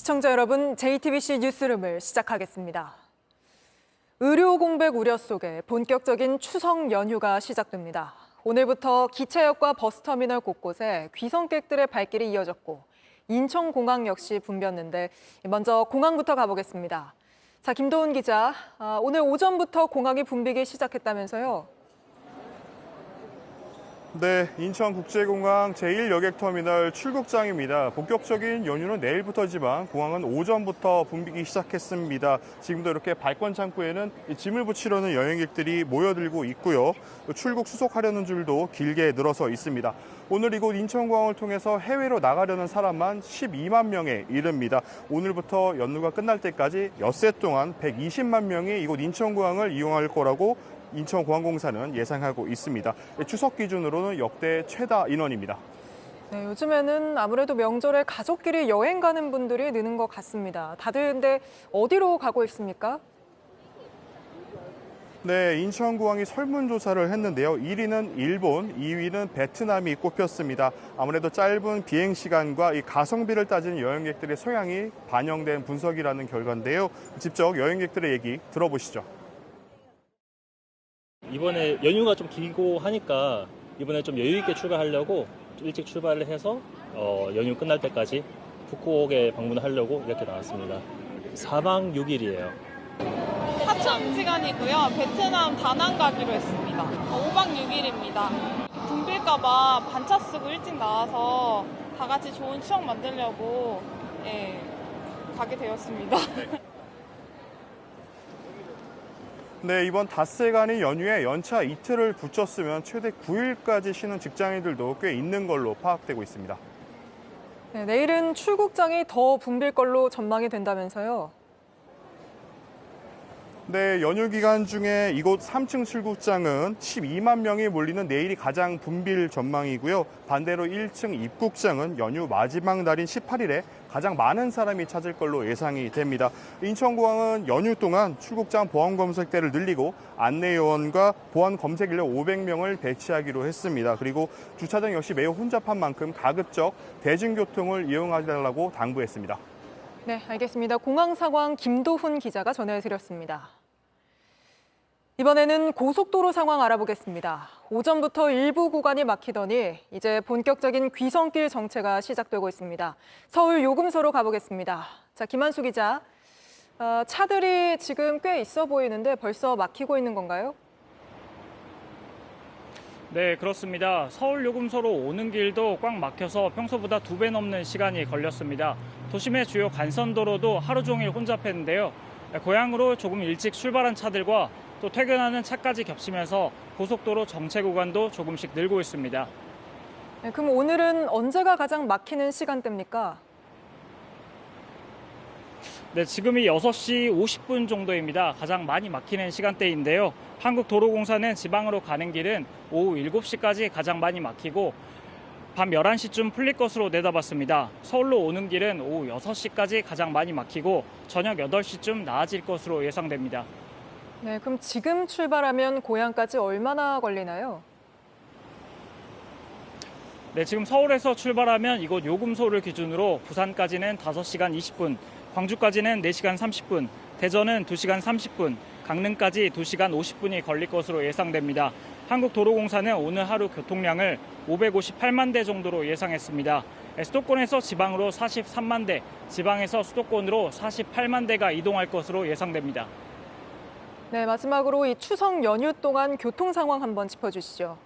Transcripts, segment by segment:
시청자 여러분, JTBC 뉴스룸을 시작하겠습니다. 의료 공백 우려 속에 본격적인 추석 연휴가 시작됩니다. 오늘부터 기차역과 버스터미널 곳곳에 귀성객들의 발길이 이어졌고 인천공항 역시 붐볐는데 먼저 공항부터 가보겠습니다. 자, 김도훈 기자, 오늘 오전부터 공항이 붐비기 시작했다면서요? 네, 인천국제공항 제1여객터미널 출국장입니다. 본격적인 연휴는 내일부터지만 공항은 오전부터 붐비기 시작했습니다. 지금도 이렇게 발권 창구에는 짐을 붙이려는 여행객들이 모여들고 있고요. 출국 수속하려는 줄도 길게 늘어서 있습니다. 오늘 이곳 인천공항을 통해서 해외로 나가려는 사람만 12만 명에 이릅니다. 오늘부터 연휴가 끝날 때까지 엿새 동안 120만 명이 이곳 인천공항을 이용할 거라고 인천공항공사는 예상하고 있습니다. 추석 기준으로는 역대 최다 인원입니다. 네, 요즘에는 아무래도 명절에 가족끼리 여행 가는 분들이 느는 것 같습니다. 다들 근데 어디로 가고 있습니까? 네, 인천공항이 설문조사를 했는데요. 1위는 일본, 2위는 베트남이 꼽혔습니다. 아무래도 짧은 비행시간과 이 가성비를 따지는 여행객들의 성향이 반영된 분석이라는 결과인데요. 직접 여행객들의 얘기 들어보시죠. 이번에 연휴가 좀 길고 하니까 이번에 좀 여유 있게 출발하려고 일찍 출발을 해서 연휴 끝날 때까지 북콕에 방문하려고 이렇게 나왔습니다. 4박 6일이에요. 사천지간이고요. 베트남 다낭 가기로 했습니다. 5박 6일입니다. 붐빌까봐 반차 쓰고 일찍 나와서 다 같이 좋은 추억 만들려고 가게 되었습니다. 네, 이번 닷새간의 연휴에 연차 이틀을 붙였으면 최대 9일까지 쉬는 직장인들도 꽤 있는 걸로 파악되고 있습니다. 네, 내일은 출국장이 더 붐빌 걸로 전망이 된다면서요? 네, 연휴 기간 중에 이곳 3층 출국장은 12만 명이 몰리는 내일이 가장 붐빌 전망이고요. 반대로 1층 입국장은 연휴 마지막 날인 18일에 가장 많은 사람이 찾을 걸로 예상이 됩니다. 인천공항은 연휴 동안 출국장 보안 검색대를 늘리고 안내요원과 보안 검색 인력 500명을 배치하기로 했습니다. 그리고 주차장 역시 매우 혼잡한 만큼 가급적 대중교통을 이용하달라고 당부했습니다. 네, 알겠습니다. 공항 상황 김도훈 기자가 전해드렸습니다. 이번에는 고속도로 상황 알아보겠습니다. 오전부터 일부 구간이 막히더니 이제 본격적인 귀성길 정체가 시작되고 있습니다. 서울 요금소로 가보겠습니다. 자, 김한수 기자, 차들이 지금 꽤 있어 보이는데 벌써 막히고 있는 건가요? 네, 그렇습니다. 서울 요금소로 오는 길도 꽉 막혀서 평소보다 2배 넘는 시간이 걸렸습니다. 도심의 주요 간선도로도 하루 종일 혼잡했는데요. 고향으로 조금 일찍 출발한 차들과 또 퇴근하는 차까지 겹치면서 고속도로 정체 구간도 조금씩 늘고 있습니다. 네, 그럼 오늘은 언제가 가장 막히는 시간대입니까? 네, 지금이 6시 50분 정도입니다. 가장 많이 막히는 시간대인데요. 한국도로공사는 지방으로 가는 길은 오후 7시까지 가장 많이 막히고 밤 11시쯤 풀릴 것으로 내다봤습니다. 서울로 오는 길은 오후 6시까지 가장 많이 막히고 저녁 8시쯤 나아질 것으로 예상됩니다. 네, 그럼 지금 출발하면 고향까지 얼마나 걸리나요? 네, 지금 서울에서 출발하면 이곳 요금소를 기준으로 부산까지는 5시간 20분, 광주까지는 4시간 30분, 대전은 2시간 30분, 강릉까지 2시간 50분이 걸릴 것으로 예상됩니다. 한국도로공사는 오늘 하루 교통량을 558만 대 정도로 예상했습니다. 수도권에서 지방으로 43만 대, 지방에서 수도권으로 48만 대가 이동할 것으로 예상됩니다. 네, 마지막으로 이 추석 연휴 동안 교통 상황 한번 짚어주시죠.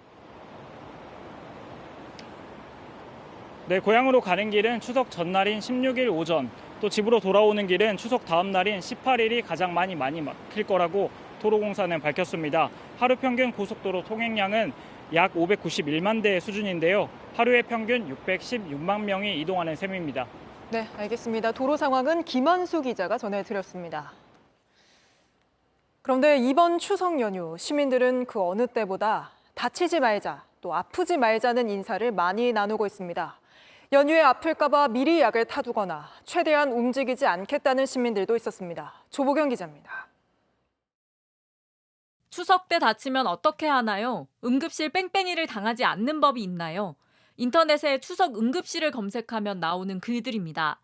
네, 고향으로 가는 길은 추석 전날인 16일 오전, 또 집으로 돌아오는 길은 추석 다음 날인 18일이 가장 많이 막힐 거라고 도로공사는 밝혔습니다. 하루 평균 고속도로 통행량은 약 591만 대 수준인데요. 하루에 평균 616만 명이 이동하는 셈입니다. 네, 알겠습니다. 도로 상황은 김한수 기자가 전해드렸습니다. 그런데 이번 추석 연휴 시민들은 그 어느 때보다 다치지 말자, 또 아프지 말자는 인사를 많이 나누고 있습니다. 연휴에 아플까 봐 미리 약을 타두거나 최대한 움직이지 않겠다는 시민들도 있었습니다. 조보경 기자입니다. 추석 때 다치면 어떻게 하나요? 응급실 뺑뺑이를 당하지 않는 법이 있나요? 인터넷에 추석 응급실을 검색하면 나오는 글들입니다.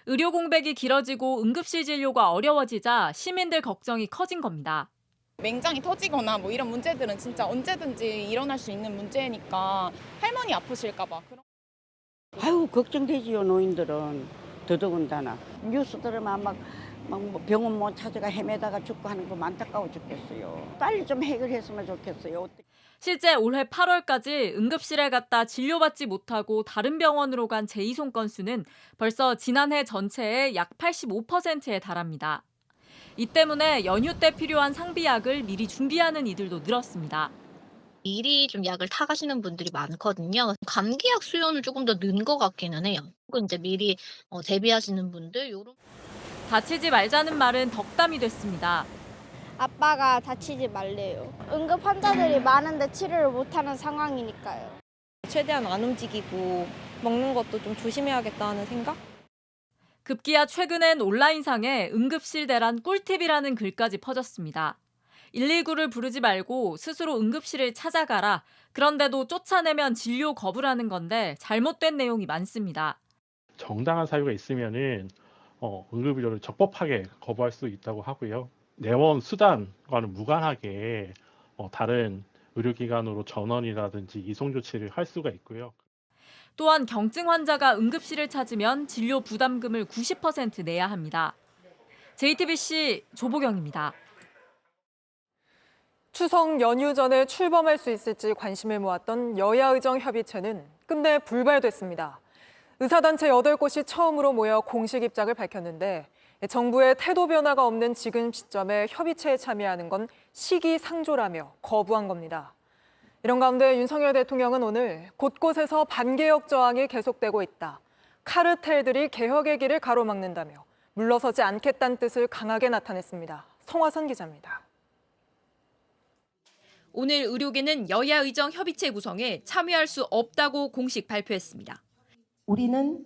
의료 공백이 길어지고 응급실 진료가 어려워지자 시민들 걱정이 커진 겁니다. 맹장이 터지거나 뭐 이런 문제들은 진짜 언제든지 일어날 수 있는 문제니까 할머니 아프실까 봐. 아유 걱정되지요. 노인들은 더더군다나 뉴스 들으면 막 병원 못 찾아가 헤매다가 죽고 하는 거 안타까워 죽겠어요. 빨리 좀 해결했으면 좋겠어요. 실제 올해 8월까지 응급실에 갔다 진료받지 못하고 다른 병원으로 간 재이송 건수는 벌써 지난해 전체의 약 85%에 달합니다. 이 때문에 연휴 때 필요한 상비약을 미리 준비하는 이들도 늘었습니다. 미리 좀 약을 타가시는 분들이 많거든요. 감기약 수요는 조금 더 는 것 같기는 해요. 혹은 이제 미리 대비하시는 분들 요런. 다치지 말자는 말은 덕담이 됐습니다. 아빠가 다치지 말래요. 응급 환자들이 많은데 치료를 못하는 상황이니까요. 최대한 안 움직이고 먹는 것도 좀 조심해야겠다는 생각? 급기야 최근엔 온라인상에 응급실 대란 꿀팁이라는 글까지 퍼졌습니다. 119를 부르지 말고 스스로 응급실을 찾아가라. 그런데도 쫓아내면 진료 거부라는 건데 잘못된 내용이 많습니다. 정당한 사유가 있으면은 응급의료를 적법하게 거부할 수 있다고 하고요. 내원 수단과는 무관하게 다른 의료기관으로 전원이라든지 이송 조치를 할 수가 있고요. 또한 경증 환자가 응급실을 찾으면 진료 부담금을 90% 내야 합니다. JTBC 조보경입니다. 추석 연휴 전에 출범할 수 있을지 관심을 모았던 여야의정협의체는 끝내 불발됐습니다. 의사단체 8곳이 처음으로 모여 공식 입장을 밝혔는데 정부의 태도 변화가 없는 지금 시점에 협의체에 참여하는 건 시기상조라며 거부한 겁니다. 이런 가운데 윤석열 대통령은 오늘 곳곳에서 반개혁 저항이 계속되고 있다. 카르텔들이 개혁의 길을 가로막는다며 물러서지 않겠다는 뜻을 강하게 나타냈습니다. 성화선 기자입니다. 오늘 의료계는 여야의정 협의체 구성에 참여할 수 없다고 공식 발표했습니다. 우리는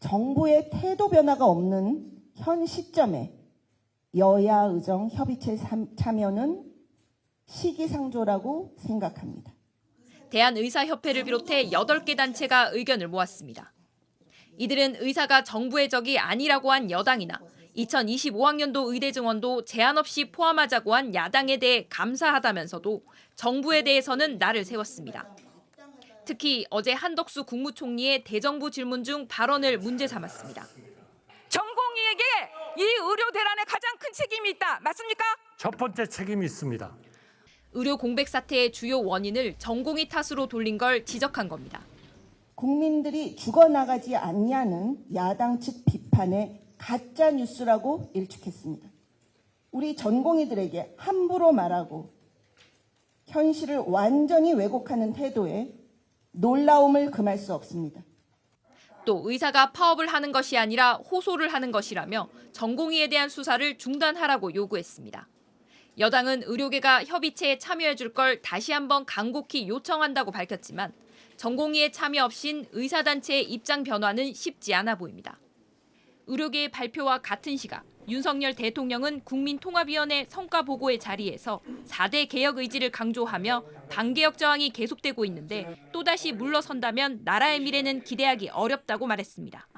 정부의 태도 변화가 없는 현 시점에 여야의정 협의체 참여는 시기상조라고 생각합니다. 대한의사협회를 비롯해 8개 단체가 의견을 모았습니다. 이들은 의사가 정부의 적이 아니라고 한 여당이나 2025학년도 의대 증원도 제한 없이 포함하자고 한 야당에 대해 감사하다면서도 정부에 대해서는 날을 세웠습니다. 특히 어제 한덕수 국무총리의 대정부 질문 중 발언을 문제 삼았습니다. 전공의에게 이 의료 대란에 가장 큰 책임이 있다. 맞습니까? 첫 번째 책임이 있습니다. 의료 공백 사태의 주요 원인을 전공의 탓으로 돌린 걸 지적한 겁니다. 국민들이 죽어나가지 않냐는 야당 측 비판에 가짜 뉴스라고 일축했습니다. 우리 전공의들에게 함부로 말하고 현실을 완전히 왜곡하는 태도에 놀라움을 금할 수 없습니다. 또 의사가 파업을 하는 것이 아니라 호소를 하는 것이라며 전공의에 대한 수사를 중단하라고 요구했습니다. 여당은 의료계가 협의체에 참여해 줄 걸 다시 한번 간곡히 요청한다고 밝혔지만 전공의의 참여 없인 의사단체의 입장 변화는 쉽지 않아 보입니다. 의료계의 발표와 같은 시각 윤석열 대통령은 국민통합위원회 성과보고의 자리에서 4대 개혁 의지를 강조하며 반개혁 저항이 계속되고 있는데 또다시 물러선다면 나라의 미래는 기대하기 어렵다고 말했습니다.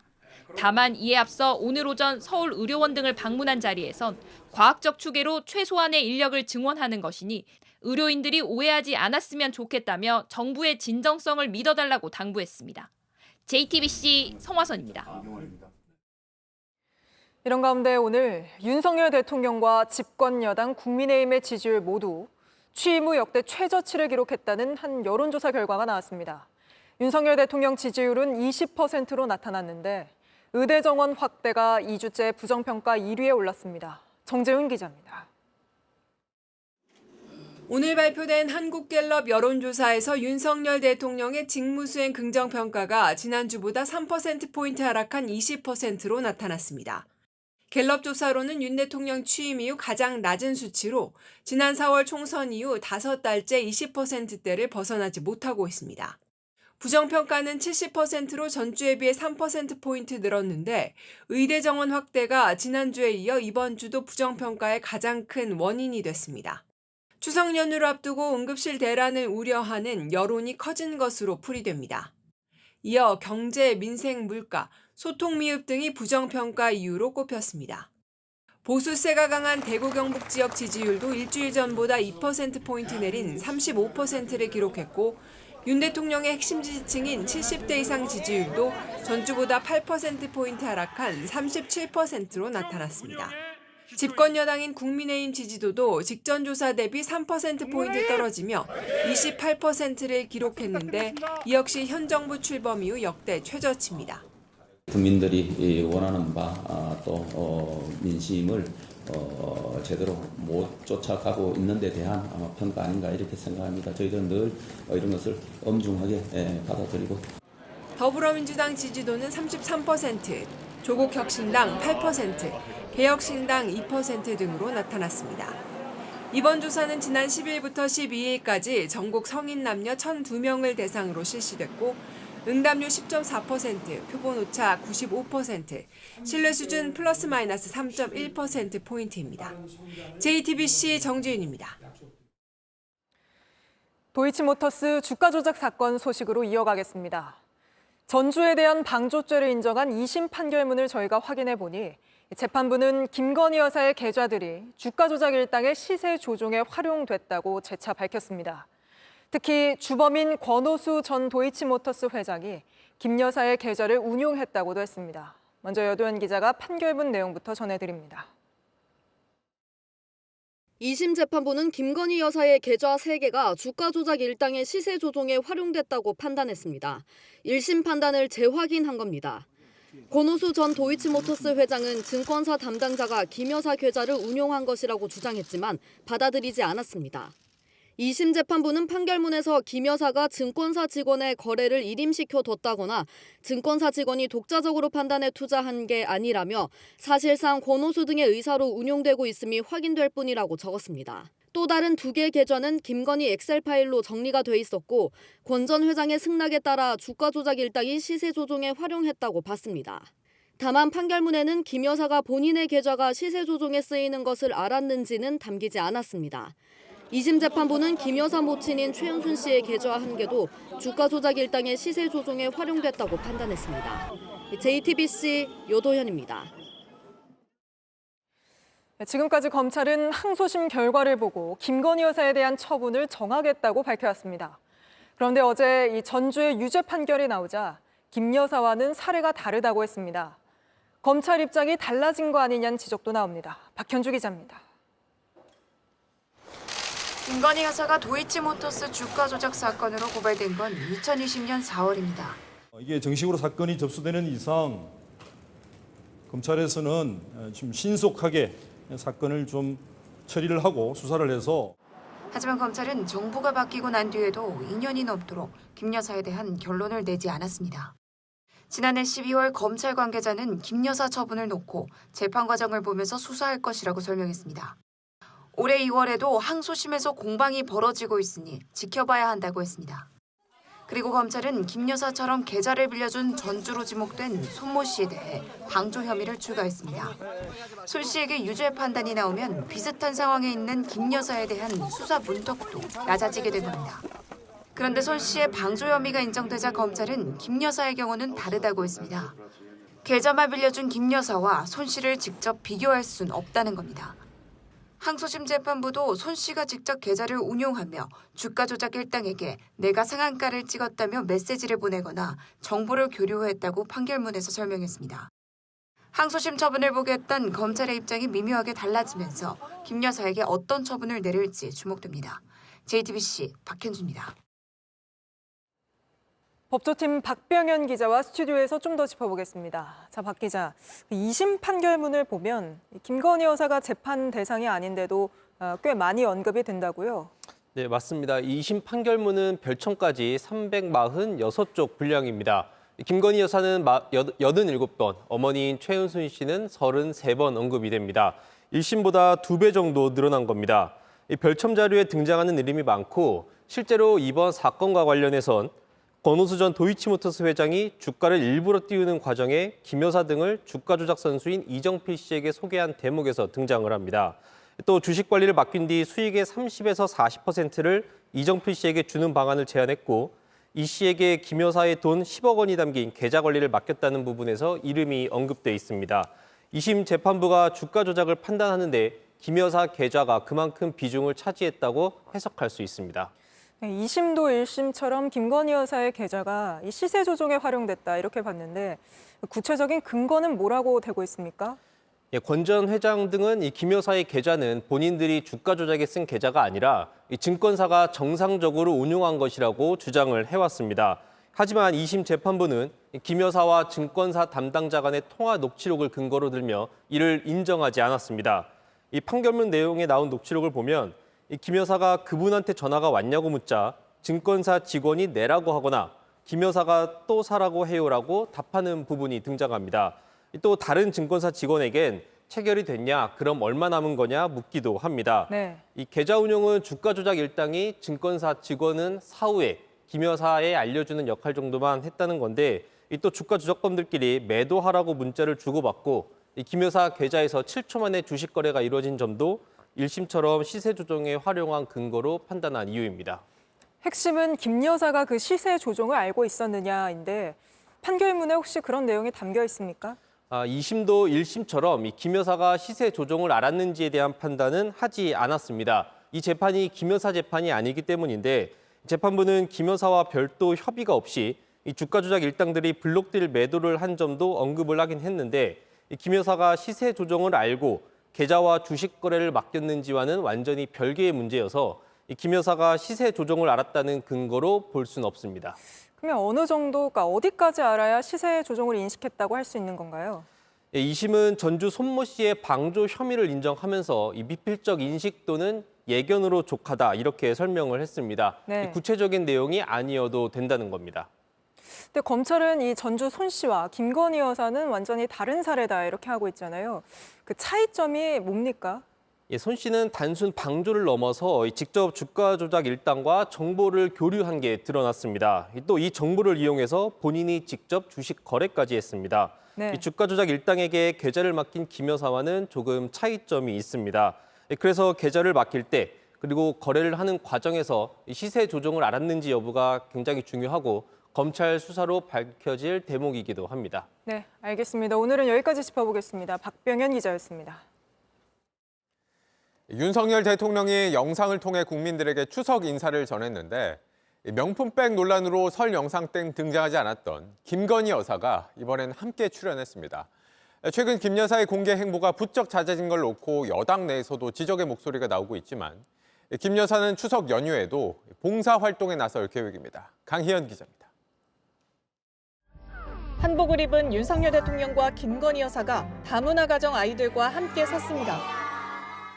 다만 이에 앞서 오늘 오전 서울의료원 등을 방문한 자리에선 과학적 추계로 최소한의 인력을 증원하는 것이니 의료인들이 오해하지 않았으면 좋겠다며 정부의 진정성을 믿어달라고 당부했습니다. JTBC 성화선입니다. 이런 가운데 오늘 윤석열 대통령과 집권 여당 국민의힘의 지지율 모두 취임 후 역대 최저치를 기록했다는 한 여론조사 결과가 나왔습니다. 윤석열 대통령 지지율은 20%로 나타났는데 의대 정원 확대가 2주째 부정평가 1위에 올랐습니다. 정재훈 기자입니다. 오늘 발표된 한국갤럽 여론조사에서 윤석열 대통령의 직무수행 긍정평가가 지난주보다 3%포인트 하락한 20%로 나타났습니다. 갤럽 조사로는 윤 대통령 취임 이후 가장 낮은 수치로 지난 4월 총선 이후 5달째 20%대를 벗어나지 못하고 있습니다. 부정평가는 70%로 전주에 비해 3%포인트 늘었는데 의대 정원 확대가 지난주에 이어 이번 주도 부정평가의 가장 큰 원인이 됐습니다. 추석 연휴를 앞두고 응급실 대란을 우려하는 여론이 커진 것으로 풀이됩니다. 이어 경제, 민생, 물가, 소통 미흡 등이 부정평가 이유로 꼽혔습니다. 보수세가 강한 대구 경북 지역 지지율도 일주일 전보다 2%포인트 내린 35%를 기록했고 윤 대통령의 핵심 지지층인 70대 이상 지지율도 전주보다 8%포인트 하락한 37%로 나타났습니다. 집권 여당인 국민의힘 지지도도 직전 조사 대비 3%포인트 떨어지며 28%를 기록했는데 이 역시 현 정부 출범 이후 역대 최저치입니다. 국민들이 원하는 바 또 민심을 제대로 못 쫓아가고 있는 데 대한 평가 아닌가 이렇게 생각합니다. 저희들은 늘 이런 것을 엄중하게 받아들이고. 더불어민주당 지지도는 33%, 조국혁신당 8%, 개혁신당 2% 등으로 나타났습니다. 이번 조사는 지난 10일부터 12일까지 전국 성인 남녀 1,002명을 대상으로 실시됐고 응답률 10.4%, 표본 오차 95%, 신뢰 수준 플러스 마이너스 3.1%포인트입니다. JTBC 정지윤입니다. 도이치모터스 주가 조작 사건 소식으로 이어가겠습니다. 전주에 대한 방조죄를 인정한 2심 판결문을 저희가 확인해 보니 재판부는 김건희 여사의 계좌들이 주가 조작 일당의 시세 조종에 활용됐다고 재차 밝혔습니다. 특히 주범인 권오수 전 도이치모터스 회장이 김 여사의 계좌를 운용했다고도 했습니다. 먼저 여도현 기자가 판결문 내용부터 전해드립니다. 2심 재판부는 김건희 여사의 계좌 3개가 주가 조작 일당의 시세 조종에 활용됐다고 판단했습니다. 1심 판단을 재확인한 겁니다. 권오수 전 도이치모터스 회장은 증권사 담당자가 김 여사 계좌를 운용한 것이라고 주장했지만 받아들이지 않았습니다. 2심 재판부는 판결문에서 김 여사가 증권사 직원의 거래를 일임시켜뒀다거나 증권사 직원이 독자적으로 판단해 투자한 게 아니라며 사실상 권오수 등의 의사로 운용되고 있음이 확인될 뿐이라고 적었습니다. 또 다른 2개 계좌는 김건희 엑셀 파일로 정리가 돼 있었고 권 전 회장의 승낙에 따라 주가 조작 일당이 시세 조종에 활용했다고 봤습니다. 다만 판결문에는 김 여사가 본인의 계좌가 시세 조종에 쓰이는 것을 알았는지는 담기지 않았습니다. 2심 재판부는 김 여사 모친인 최은순 씨의 계좌 1개도 주가 조작 일당의 시세 조종에 활용됐다고 판단했습니다. JTBC 여도현입니다. 지금까지 검찰은 항소심 결과를 보고 김건희 여사에 대한 처분을 정하겠다고 밝혀왔습니다. 그런데 어제 이 전주의 유죄 판결이 나오자 김 여사와는 사례가 다르다고 했습니다. 검찰 입장이 달라진 거 아니냐는 지적도 나옵니다. 박현주 기자입니다. 김건희 여사가 도이치모터스 주가 조작 사건으로 고발된 건 2020년 4월입니다. 이게 정식으로 사건이 접수되는 이상 검찰에서는 좀 신속하게 사건을 좀 처리를 하고 수사를 해서 하지만 검찰은 정부가 바뀌고 난 뒤에도 2년이 넘도록 김 여사에 대한 결론을 내지 않았습니다. 지난해 12월 검찰 관계자는 김 여사 처분을 놓고 재판 과정을 보면서 수사할 것이라고 설명했습니다. 올해 2월에도 항소심에서 공방이 벌어지고 있으니 지켜봐야 한다고 했습니다. 그리고 검찰은 김 여사처럼 계좌를 빌려준 전주로 지목된 손모 씨에 대해 방조 혐의를 추가했습니다. 손 씨에게 유죄 판단이 나오면 비슷한 상황에 있는 김 여사에 대한 수사 문턱도 낮아지게 된 겁니다. 그런데 손 씨의 방조 혐의가 인정되자 검찰은 김 여사의 경우는 다르다고 했습니다. 계좌만 빌려준 김 여사와 손 씨를 직접 비교할 수는 없다는 겁니다. 항소심 재판부도 손 씨가 직접 계좌를 운용하며 주가 조작 일당에게 내가 상한가를 찍었다며 메시지를 보내거나 정보를 교류했다고 판결문에서 설명했습니다. 항소심 처분을 보게 했던 검찰의 입장이 미묘하게 달라지면서 김 여사에게 어떤 처분을 내릴지 주목됩니다. JTBC 박현주입니다. 법조팀 박병현 기자와 스튜디오에서 좀 더 짚어보겠습니다. 자, 박 기자, 2심 판결문을 보면 김건희 여사가 재판 대상이 아닌데도 꽤 많이 언급이 된다고요? 네, 맞습니다. 2심 판결문은 별첨까지 346쪽 분량입니다. 김건희 여사는 87번, 어머니인 최은순 씨는 33번 언급이 됩니다. 1심보다 2배 정도 늘어난 겁니다. 별첨 자료에 등장하는 이름이 많고 실제로 이번 사건과 관련해선 권오수 전 도이치모터스 회장이 주가를 일부러 띄우는 과정에 김 여사 등을 주가 조작 선수인 이정필 씨에게 소개한 대목에서 등장을 합니다. 또 주식 관리를 맡긴 뒤 수익의 30에서 40%를 이정필 씨에게 주는 방안을 제안했고 이 씨에게 김 여사의 돈 10억 원이 담긴 계좌 관리를 맡겼다는 부분에서 이름이 언급돼 있습니다. 2심 재판부가 주가 조작을 판단하는데 김 여사 계좌가 그만큼 비중을 차지했다고 해석할 수 있습니다. 2심도 1심처럼 김건희 여사의 계좌가 이 시세 조종에 활용됐다 이렇게 봤는데 구체적인 근거는 뭐라고 되고 있습니까? 권 전 회장 등은 이 김 여사의 계좌는 본인들이 주가 조작에 쓴 계좌가 아니라 이 증권사가 정상적으로 운용한 것이라고 주장을 해왔습니다. 하지만 2심 재판부는 김 여사와 증권사 담당자 간의 통화 녹취록을 근거로 들며 이를 인정하지 않았습니다. 이 판결문 내용에 나온 녹취록을 보면 김 여사가 그분한테 전화가 왔냐고 묻자 증권사 직원이 내라고 하거나 김 여사가 또 사라고 해요라고 답하는 부분이 등장합니다. 또 다른 증권사 직원에겐 체결이 됐냐, 그럼 얼마 남은 거냐 묻기도 합니다. 네. 이 계좌 운용은 주가 조작 일당이 증권사 직원은 사후에 김 여사에 알려주는 역할 정도만 했다는 건데 또 주가 조작범들끼리 매도하라고 문자를 주고받고 김 여사 계좌에서 7초 만에 주식 거래가 이루어진 점도 1심처럼 시세 조정에 활용한 근거로 판단한 이유입니다. 핵심은 김 여사가 그 시세 조종을 알고 있었느냐인데 판결문에 혹시 그런 내용이 담겨 있습니까? 2심도 1심처럼 김 여사가 시세 조종을 알았는지에 대한 판단은 하지 않았습니다. 이 재판이 김 여사 재판이 아니기 때문인데 재판부는 김 여사와 별도 협의가 없이 이 주가 조작 일당들이 블록딜 매도를 한 점도 언급을 하긴 했는데 김 여사가 시세 조종을 알고 계좌와 주식 거래를 맡겼는지와는 완전히 별개의 문제여서 김 여사가 시세 조종을 알았다는 근거로 볼 수는 없습니다. 그러면 어느 정도, 그러니까 어디까지 알아야 시세 조종을 인식했다고 할 수 있는 건가요? 2심은 전주 손모 씨의 방조 혐의를 인정하면서 이 미필적 인식 또는 예견으로 족하다 이렇게 설명을 했습니다. 네. 구체적인 내용이 아니어도 된다는 겁니다. 근데 검찰은 이 전주 손 씨와 김건희 여사는 완전히 다른 사례다 이렇게 하고 있잖아요. 그 차이점이 뭡니까? 손 씨는 단순 방조를 넘어서 직접 주가 조작 일당과 정보를 교류한 게 드러났습니다. 또 이 정보를 이용해서 본인이 직접 주식 거래까지 했습니다. 네. 이 주가 조작 일당에게 계좌를 맡긴 김 여사와는 조금 차이점이 있습니다. 그래서 계좌를 맡길 때 그리고 거래를 하는 과정에서 시세 조종을 알았는지 여부가 굉장히 중요하고 검찰 수사로 밝혀질 대목이기도 합니다. 네, 알겠습니다. 오늘은 여기까지 짚어보겠습니다. 박병현 기자였습니다. 윤석열 대통령이 영상을 통해 국민들에게 추석 인사를 전했는데 명품백 논란으로 설 영상 땡 등장하지 않았던 김건희 여사가 이번엔 함께 출연했습니다. 최근 김 여사의 공개 행보가 부쩍 잦아진 걸 놓고 여당 내에서도 지적의 목소리가 나오고 있지만 김 여사는 추석 연휴에도 봉사활동에 나설 계획입니다. 강희연 기자입니다. 한복을 입은 윤석열 대통령과 김건희 여사가 다문화 가정 아이들과 함께 섰습니다.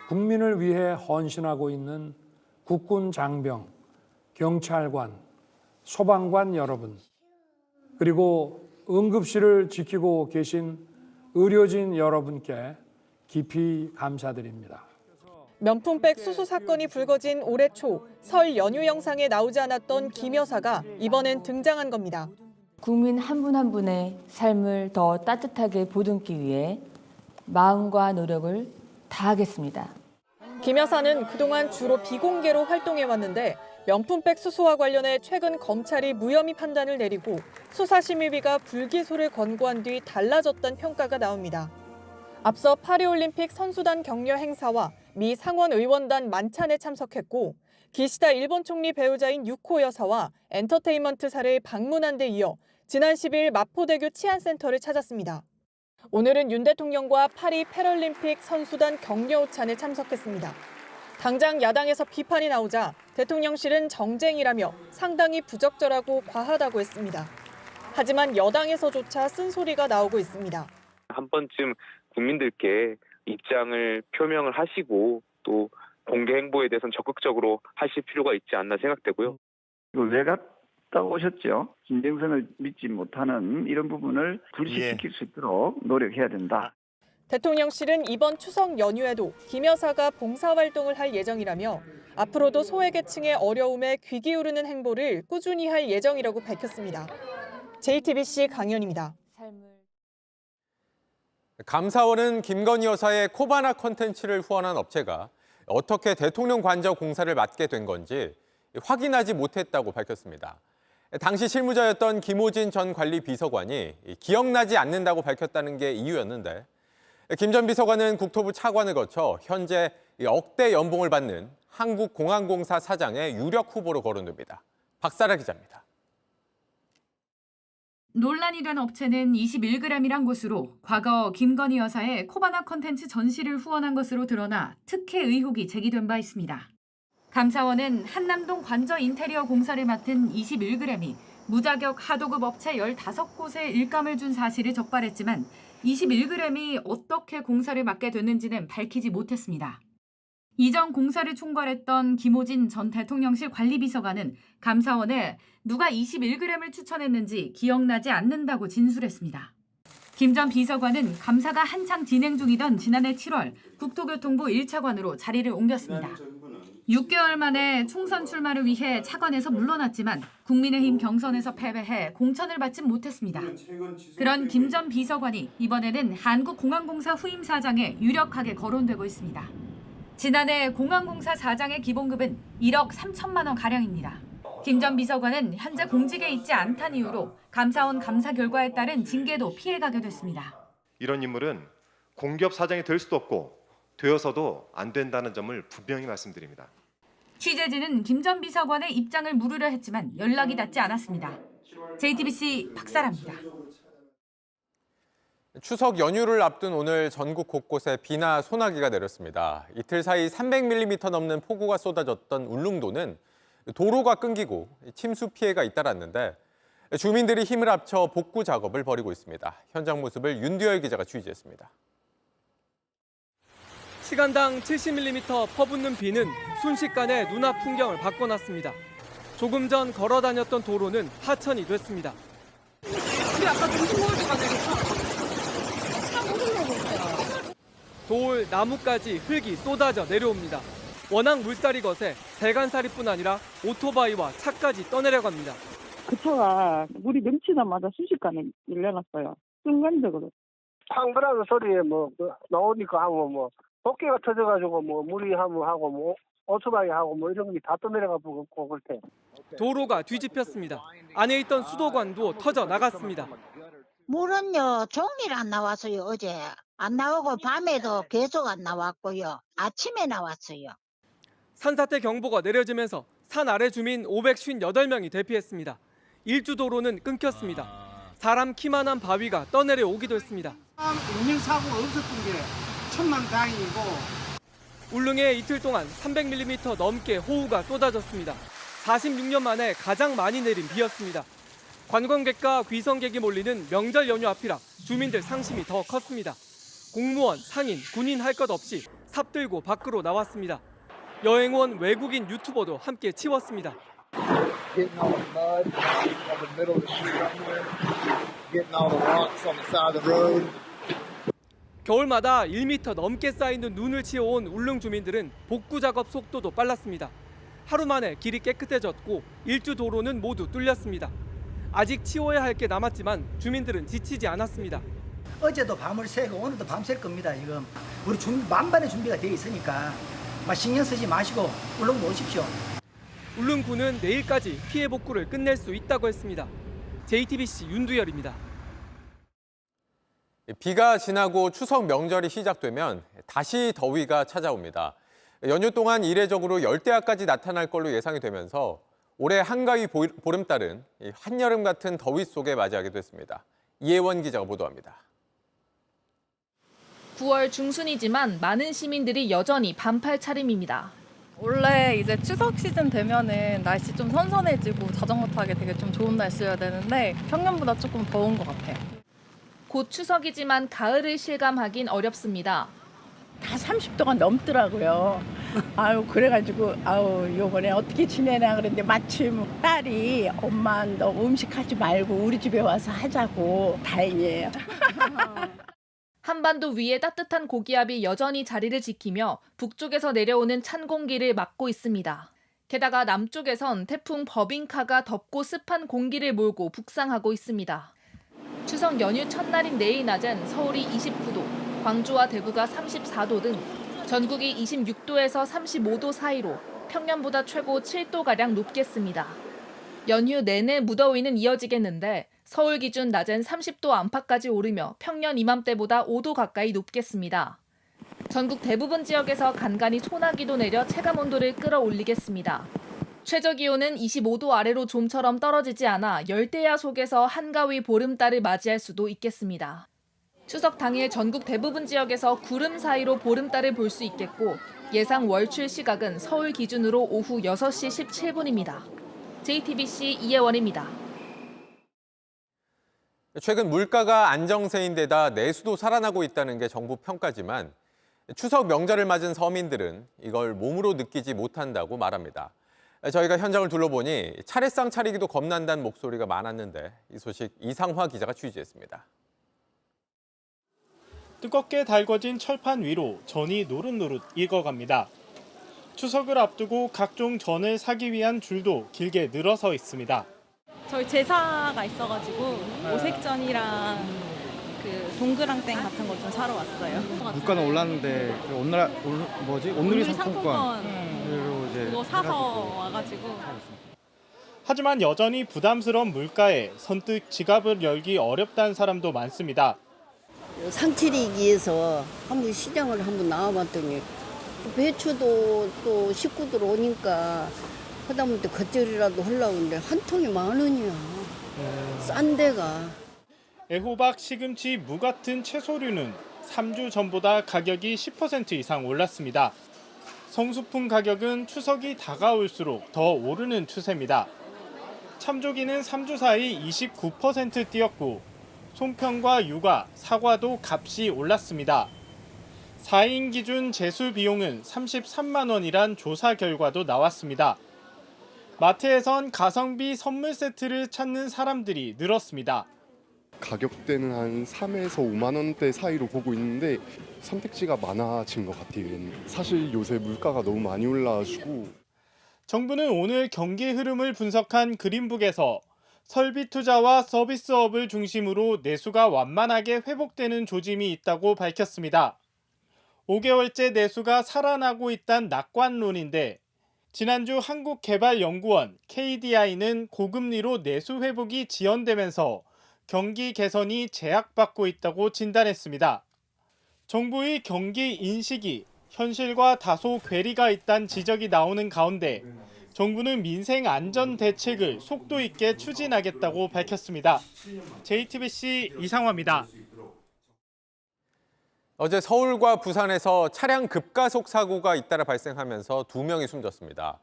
국민을 위해 헌신하고 있는 국군 장병, 경찰관, 소방관 여러분, 그리고 응급실을 지키고 계신 의료진 여러분께 깊이 감사드립니다. 명품백 수수 사건이 불거진 올해 초 설 연휴 영상에 나오지 않았던 김 여사가 이번엔 등장한 겁니다. 국민 한 분 한 분의 삶을 더 따뜻하게 보듬기 위해 마음과 노력을 다하겠습니다. 김 여사는 그동안 주로 비공개로 활동해왔는데 명품백 수수와 관련해 최근 검찰이 무혐의 판단을 내리고 수사심의위가 불기소를 권고한 뒤 달라졌다는 평가가 나옵니다. 앞서 파리올림픽 선수단 격려 행사와 미 상원 의원단 만찬에 참석했고 기시다 일본 총리 배우자인 유코 여사와 엔터테인먼트사를 방문한 데 이어 지난 10일 마포대교 치안센터를 찾았습니다. 오늘은 윤 대통령과 파리 패럴림픽 선수단 격려 오찬에 참석했습니다. 당장 야당에서 비판이 나오자 대통령실은 정쟁이라며 상당히 부적절하고 과하다고 했습니다. 하지만 여당에서조차 쓴소리가 나오고 있습니다. 한 번쯤 국민들께 입장을 표명을 하시고 또 공개 행보에 대해서는 적극적으로 하실 필요가 있지 않나 생각되고요. 왜 갔다 오셨죠? 진정성을 믿지 못하는 이런 부분을 불식시킬 수 있도록 노력해야 된다. 대통령실은 이번 추석 연휴에도 김 여사가 봉사활동을 할 예정이라며 앞으로도 소외계층의 어려움에 귀 기울이는 행보를 꾸준히 할 예정이라고 밝혔습니다. JTBC 강연입니다. 감사원은 김건희 여사의 코바나 콘텐츠를 후원한 업체가 어떻게 대통령 관저 공사를 맡게 된 건지 확인하지 못했다고 밝혔습니다. 당시 실무자였던 김호진 전 관리 비서관이 기억나지 않는다고 밝혔다는 게 이유였는데 김 전 비서관은 국토부 차관을 거쳐 현재 억대 연봉을 받는 한국공항공사 사장의 유력 후보로 거론됩니다. 박사라 기자입니다. 논란이 된 업체는 21g이란 곳으로 과거 김건희 여사의 코바나 컨텐츠 전시를 후원한 것으로 드러나 특혜 의혹이 제기된 바 있습니다. 감사원은 한남동 관저 인테리어 공사를 맡은 21g이 무자격 하도급 업체 15곳에 일감을 준 사실을 적발했지만 21g이 어떻게 공사를 맡게 됐는지는 밝히지 못했습니다. 이전 공사를 총괄했던 김호진 전 대통령실 관리비서관은 감사원에 누가 21g을 추천했는지 기억나지 않는다고 진술했습니다. 김 전 비서관은 감사가 한창 진행 중이던 지난해 7월 국토교통부 1차관으로 자리를 옮겼습니다. 6개월 만에 총선 출마를 위해 차관에서 물러났지만 국민의힘 경선에서 패배해 공천을 받지 못했습니다. 그런 김 전 비서관이 이번에는 한국공항공사 후임 사장에 유력하게 거론되고 있습니다. 지난해 공항공사 사장의 기본급은 1억 3천만 원 가량입니다. 김 전 비서관은 현재 공직에 있지 않다는 이유로 감사원 감사 결과에 따른 징계도 피해가게 됐습니다. 이런 인물은 공기업 사장이 될 수도 없고 되어서도 안 된다는 점을 분명히 말씀드립니다. 취재진은 김 전 비서관의 입장을 물으려 했지만 연락이 닿지 않았습니다. JTBC 박사라입니다. 추석 연휴를 앞둔 오늘 전국 곳곳에 비나 소나기가 내렸습니다. 이틀 사이 300mm 넘는 폭우가 쏟아졌던 울릉도는 도로가 끊기고 침수 피해가 잇따랐는데 주민들이 힘을 합쳐 복구 작업을 벌이고 있습니다. 현장 모습을 윤두열 기자가 취재했습니다. 시간당 70mm 퍼붓는 비는 순식간에 눈앞 풍경을 바꿔놨습니다. 조금 전 걸어 다녔던 도로는 하천이 됐습니다. 우리 아까 동승골도 가져갔어. 돌, 나무까지 흙이 쏟아져 내려옵니다. 워낙 물살이 거세 세간살이뿐 아니라 오토바이와 차까지 떠내려갑니다. 그 차가 물이 넘치자마자 순식간에 밀려났어요. 순간적으로. 팡그라는 소리에 나오니까 하고 도끼가 터져가지고 물이 하고 오토바이 하고 이런 게 다 떠내려가고 그럴 때. 도로가 뒤집혔습니다. 안에 있던 수도관도 터져 나갔습니다. 물은요 종일 안 나왔어요. 어제 안 나오고 밤에도 계속 안 나왔고요. 아침에 나왔어요. 산사태 경보가 내려지면서 산 아래 주민 558명이 대피했습니다. 일주도로는 끊겼습니다. 사람 키만한 바위가 떠내려 오기도 했습니다. 운명사고가 없었던 게 천만다행이고. 울릉에 이틀 동안 300mm 넘게 호우가 쏟아졌습니다. 46년 만에 가장 많이 내린 비였습니다. 관광객과 귀성객이 몰리는 명절 연휴 앞이라 주민들 상심이 더 컸습니다. 공무원, 상인, 군인 할 것 없이 삽들고 밖으로 나왔습니다. 여행 온 외국인 유튜버도 함께 치웠습니다. 겨울마다 1m 넘게 쌓이는 눈을 치워온 울릉 주민들은 복구 작업 속도도 빨랐습니다. 하루 만에 길이 깨끗해졌고 일주 도로는 모두 뚫렸습니다. 아직 치워야 할 게 남았지만 주민들은 지치지 않았습니다. 어제도 밤을 새고 오늘도 밤샐 겁니다. 지금 우리 만반의 준비가 돼 있으니까 신경 쓰지 마시고 울릉도 오십시오. 울릉군은 내일까지 피해 복구를 끝낼 수 있다고 했습니다. JTBC 윤두열입니다. 비가 지나고 추석 명절이 시작되면 다시 더위가 찾아옵니다. 연휴 동안 이례적으로 열대야까지 나타날 걸로 예상이 되면서 올해 한가위 보름달은 한여름 같은 더위 속에 맞이하게 됐습니다. 이혜원 기자가 보도합니다. 9월 중순이지만 많은 시민들이 여전히 반팔 차림입니다. 원래 이제 추석 시즌 되면은 날씨 좀 선선해지고 자전거 타기 되게 좀 좋은 날씨여야 되는데 평년보다 조금 더운 것 같아요. 곧 추석이지만 가을을 실감하긴 어렵습니다. 다 30도가 넘더라고요. 그래가지고 요번에 어떻게 지내나 그랬는데 마침 딸이 엄마 너 음식하지 말고 우리 집에 와서 하자고. 다행이에요. 한반도 위에 따뜻한 고기압이 여전히 자리를 지키며 북쪽에서 내려오는 찬 공기를 막고 있습니다. 게다가 남쪽에선 태풍 버빙카가 덥고 습한 공기를 몰고 북상하고 있습니다. 추석 연휴 첫날인 내일 낮엔 서울이 29도, 광주와 대구가 34도 등 전국이 26도에서 35도 사이로 평년보다 최고 7도가량 높겠습니다. 연휴 내내 무더위는 이어지겠는데 서울 기준 낮엔 30도 안팎까지 오르며 평년 이맘때보다 5도 가까이 높겠습니다. 전국 대부분 지역에서 간간히 소나기도 내려 체감온도를 끌어올리겠습니다. 최저기온은 25도 아래로 좀처럼 떨어지지 않아 열대야 속에서 한가위 보름달을 맞이할 수도 있겠습니다. 추석 당일 전국 대부분 지역에서 구름 사이로 보름달을 볼 수 있겠고 예상 월출 시각은 서울 기준으로 오후 6시 17분입니다. JTBC 이혜원입니다. 최근 물가가 안정세인 데다 내수도 살아나고 있다는 게 정부 평가지만 추석 명절을 맞은 서민들은 이걸 몸으로 느끼지 못한다고 말합니다. 저희가 현장을 둘러보니 차례상 차리기도 겁난다는 목소리가 많았는데 이 소식 이상화 기자가 취재했습니다. 뜨겁게 달궈진 철판 위로 전이 노릇노릇 익어갑니다. 추석을 앞두고 각종 전을 사기 위한 줄도 길게 늘어서 있습니다. 저희 제사가 있어가지고 오색전이랑 그 동그랑땡 같은 거 좀 사러 왔어요. 물가는 올랐는데 온누리 상품권으로 이제 그거 사서 와가지고. 하지만 여전히 부담스러운 물가에 선뜻 지갑을 열기 어렵다는 사람도 많습니다. 상차리기 위해서 한번 시장을 한번 나와봤더니 배추도 또 식구들 오니까 하다못해 겉절이라도 하려고 하는데 한 통이 10,000원이야. 싼 데가. 애호박, 시금치, 무 같은 채소류는 3주 전보다 가격이 10% 이상 올랐습니다. 성수품 가격은 추석이 다가올수록 더 오르는 추세입니다. 참조기는 3주 사이 29% 뛰었고 송편과 유과, 사과도 값이 올랐습니다. 4인 기준 제수 비용은 33만 원이란 조사 결과도 나왔습니다. 마트에선 가성비 선물 세트를 찾는 사람들이 늘었습니다. 가격대는 한 3에서 5만 원대 사이로 보고 있는데 선택지가 많아진 것 같아요. 사실 요새 물가가 너무 많이 올라가지고. 정부는 오늘 경기 흐름을 분석한 그린북에서 설비 투자와 서비스업을 중심으로 내수가 완만하게 회복되는 조짐이 있다고 밝혔습니다. 5개월째 내수가 살아나고 있다는 낙관론인데 지난주 한국개발연구원 KDI는 고금리로 내수 회복이 지연되면서 경기 개선이 제약받고 있다고 진단했습니다. 정부의 경기 인식이 현실과 다소 괴리가 있다는 지적이 나오는 가운데 정부는 민생 안전 대책을 속도 있게 추진하겠다고 밝혔습니다. JTBC 이상화입니다. 어제 서울과 부산에서 차량 급가속 사고가 잇따라 발생하면서 2명이 숨졌습니다.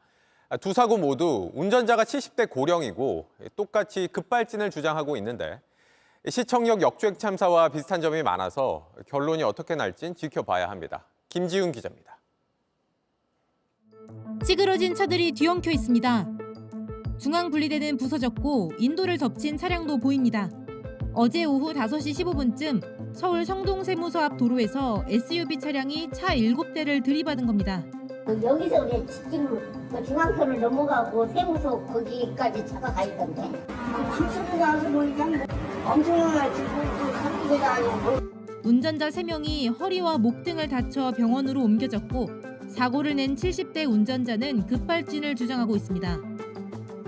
두 사고 모두 운전자가 70대 고령이고 똑같이 급발진을 주장하고 있는데 시청역 역주행 참사와 비슷한 점이 많아서 결론이 어떻게 날진 지켜봐야 합니다. 김지훈 기자입니다. 찌그러진 차들이 뒤엉켜 있습니다. 중앙 분리대는 부서졌고 인도를 덮친 차량도 보입니다. 어제 오후 5시 15분쯤 서울 성동세무서 앞 도로에서 SUV 차량이 차 7대를 들이받은 겁니다. 여기서 지금 중앙선을 넘어가고 세무서 거기까지 차가 가 있던데. 실수가 와서 보니까 엄청나게 지금 사고가 아니고. 운전자 3명이 허리와 목 등을 다쳐 병원으로 옮겨졌고 사고를 낸 70대 운전자는 급발진을 주장하고 있습니다.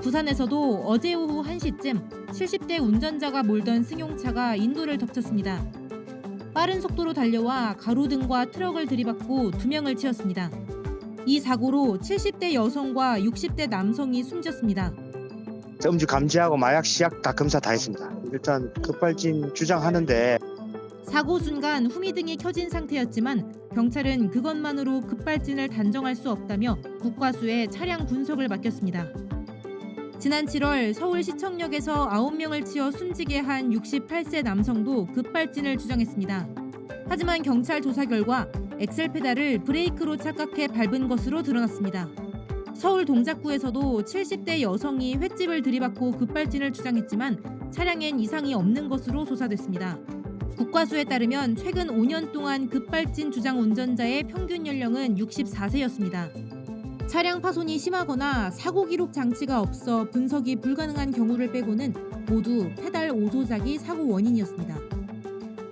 부산에서도 어제 오후 1시쯤 70대 운전자가 몰던 승용차가 인도를 덮쳤습니다. 빠른 속도로 달려와 가로등과 트럭을 들이받고 2명을 치었습니다. 이 사고로 70대 여성과 60대 남성이 숨졌습니다. 음주 감지하고 마약 시약 다 검사 다 했습니다. 일단 급발진 주장하는데 사고 순간 후미등이 켜진 상태였지만 경찰은 그것만으로 급발진을 단정할 수 없다며 국과수에 차량 분석을 맡겼습니다. 지난 7월 서울시청역에서 9명을 치어 숨지게 한 68세 남성도 급발진을 주장했습니다. 하지만 경찰 조사 결과 엑셀 페달을 브레이크로 착각해 밟은 것으로 드러났습니다. 서울 동작구에서도 70대 여성이 횟집을 들이받고 급발진을 주장했지만 차량엔 이상이 없는 것으로 조사됐습니다. 국과수에 따르면 최근 5년 동안 급발진 주장 운전자의 평균 연령은 64세였습니다. 차량 파손이 심하거나 사고 기록 장치가 없어 분석이 불가능한 경우를 빼고는 모두 페달 오소작이 사고 원인이었습니다.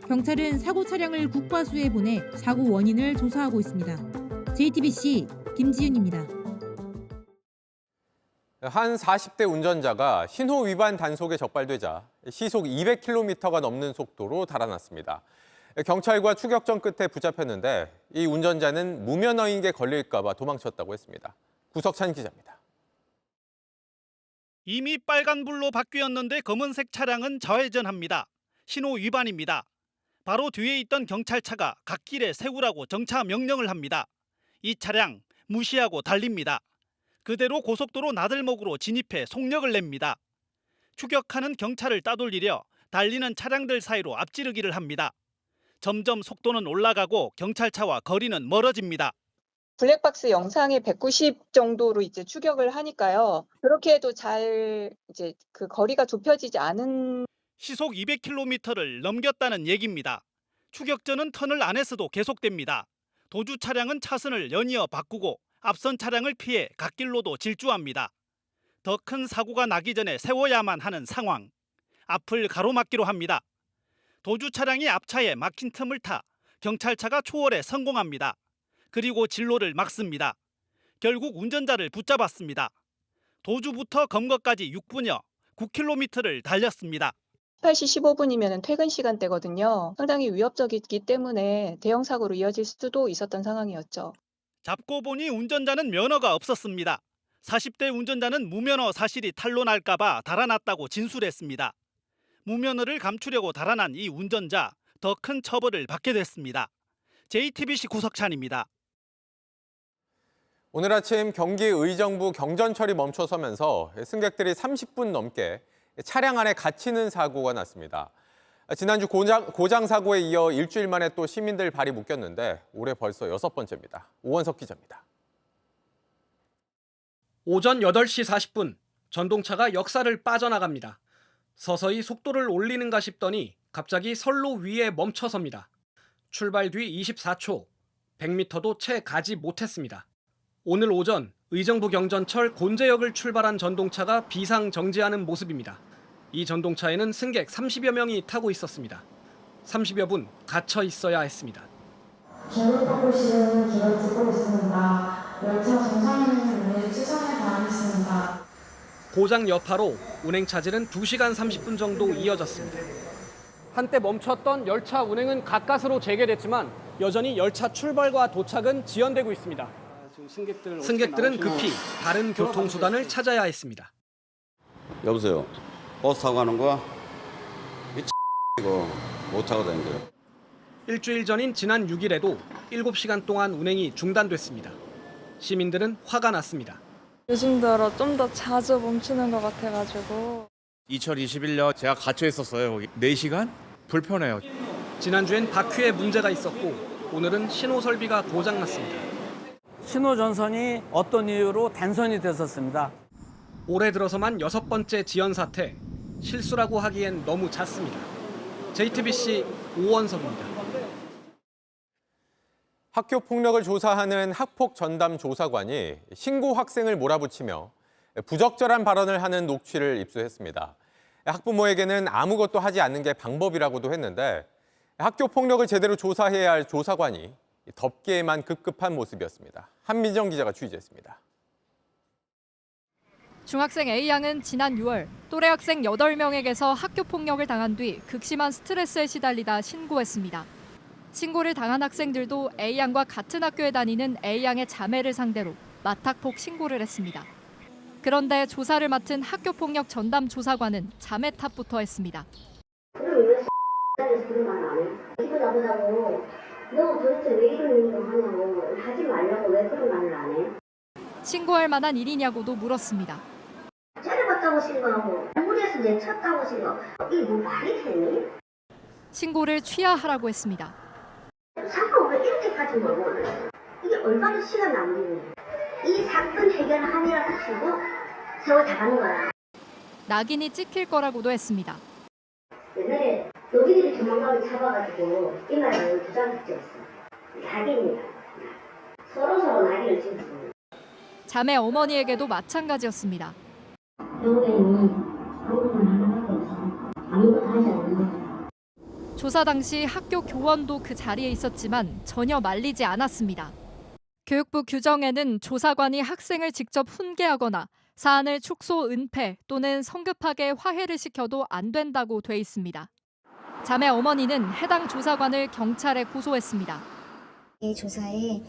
경찰은 사고 차량을 국과수에 보내 사고 원인을 조사하고 있습니다. JTBC 김지윤입니다. 한 40대 운전자가 신호 위반 단속에 적발되자 시속 200km가 넘는 속도로 달아났습니다. 경찰과 추격전 끝에 붙잡혔는데 이 운전자는 무면허인 게 걸릴까 봐 도망쳤다고 했습니다. 구석찬 기자입니다. 이미 빨간불로 바뀌었는데 검은색 차량은 좌회전합니다. 신호 위반입니다. 바로 뒤에 있던 경찰차가 갓길에 세우라고 정차 명령을 합니다. 이 차량 무시하고 달립니다. 그대로 고속도로 나들목으로 진입해 속력을 냅니다. 추격하는 경찰을 따돌리려 달리는 차량들 사이로 앞지르기를 합니다. 점점 속도는 올라가고 경찰차와 거리는 멀어집니다. 블랙박스 영상에 190 정도로 이제 추격을 하니까요. 그렇게 해도 잘 이제 그 거리가 좁혀지지 않은. 시속 200km를 넘겼다는 얘기입니다. 추격전은 터널 안에서도 계속됩니다. 도주 차량은 차선을 연이어 바꾸고 앞선 차량을 피해 갓길로도 질주합니다. 더 큰 사고가 나기 전에 세워야만 하는 상황. 앞을 가로막기로 합니다. 도주 차량이 앞차에 막힌 틈을 타 경찰차가 초월에 성공합니다. 그리고 진로를 막습니다. 결국 운전자를 붙잡았습니다. 도주부터 검거까지 6분여 9km를 달렸습니다. 18시 15분이면 퇴근 시간대거든요. 상당히 위협적이기 때문에 대형 사고로 이어질 수도 있었던 상황이었죠. 잡고 보니 운전자는 면허가 없었습니다. 40대 운전자는 무면허 사실이 탄로날까 봐 달아났다고 진술했습니다. 무면허를 감추려고 달아난 이 운전자, 더 큰 처벌을 받게 됐습니다. JTBC 구석찬입니다. 오늘 아침 경기 의정부 경전철이 멈춰서면서 승객들이 30분 넘게 차량 안에 갇히는 사고가 났습니다. 지난주 고장 사고에 이어 일주일 만에 또 시민들 발이 묶였는데 올해 벌써 6번째입니다. 오원석 기자입니다. 오전 8시 40분 전동차가 역사를 빠져나갑니다. 서서히 속도를 올리는가 싶더니 갑자기 선로 위에 멈춰섭니다. 출발 뒤 24초, 100m도 채 가지 못했습니다. 오늘 오전 의정부 경전철 곤제역을 출발한 전동차가 비상정지하는 모습입니다. 이 전동차에는 승객 30여 명이 타고 있었습니다. 30여 분 갇혀 있어야 했습니다. 계획하고 있는 기간 쓰고 있습니다. 열차 정상운행 최선을 다하겠습니다. 고장 여파로 운행 차질은 2시간 30분 정도 이어졌습니다. 한때 멈췄던 열차 운행은 가까스로 재개됐지만 여전히 열차 출발과 도착은 지연되고 있습니다. 승객들은 급히 다른 교통수단을 찾아야 했습니다. 여보세요. 버스 타고 가는 거야? 이거 못 타고 다니는데요. 일주일 전인 지난 6일에도 7시간 동안 운행이 중단됐습니다. 시민들은 화가 났습니다. 요즘 들어 좀 더 자주 멈추는 것 같아가지고. 2021년 제가 갇혀 있었어요. 거기 4시간? 불편해요. 지난주엔 바퀴에 문제가 있었고 오늘은 신호 설비가 고장났습니다. 신호 전선이 어떤 이유로 단선이 됐었습니다. 올해 들어서만 6번째 지연 사태. 실수라고 하기엔 너무 잦습니다. JTBC 오원석입니다. 학교 폭력을 조사하는 학폭 전담 조사관이 신고 학생을 몰아붙이며 부적절한 발언을 하는 녹취를 입수했습니다. 학부모에게는 아무것도 하지 않는 게 방법이라고도 했는데 학교 폭력을 제대로 조사해야 할 조사관이 덮개에만 급급한 모습이었습니다. 한민정 기자가 취재했습니다. 중학생 A양은 지난 6월 또래 학생 8명에게서 학교 폭력을 당한 뒤 극심한 스트레스에 시달리다 신고했습니다. 신고를 당한 학생들도 A양과 같은 학교에 다니는 A양의 자매를 상대로 맞학폭 신고를 했습니다. 그런데 조사를 맡은 학교폭력 전담 조사관은 자매 탓부터 했습니다. 그럼 왜 X에서 그런 말 안 해? 기분 나쁘다고 너 도대체 왜 이런 일을 하냐고 하지 말라고 왜 그런 말을 안 해? 신고할 만한 일이냐고도 물었습니다. 때려봤다고 신고하고 무리해서 내쳤다고 신고 이게 뭐 말이 되니? 신고를 취하하라고 했습니다. 사건 왜 이렇게까지 몰고 오는 이게 얼마나 시간 낭비니? 이 사건 해결을 하느라고 치고 세월 다 가는 거야. 낙인이 찍힐 거라고도 했습니다. 옛날에 여기들이 조만간에 잡아가지고 이 말을 2장 찍었어. 낙인이야. 서로 낙인을 찍었어. 자매 어머니에게도 마찬가지였습니다. 영웅이 아무것도 하는 게 없어. 아무것도 하지 않는 거야. 조사 당시 학교 교원도 그 자리에 있었지만 전혀 말리지 않았습니다. 교육부 규정에는 조사관이 학생을 직접 훈계하거나 사안을 축소 은폐 또는 성급하게 화해를 시켜도 안 된다고 돼 있습니다. 자매 어머니는 해당 조사관을 경찰에 고소했습니다. 이 조사에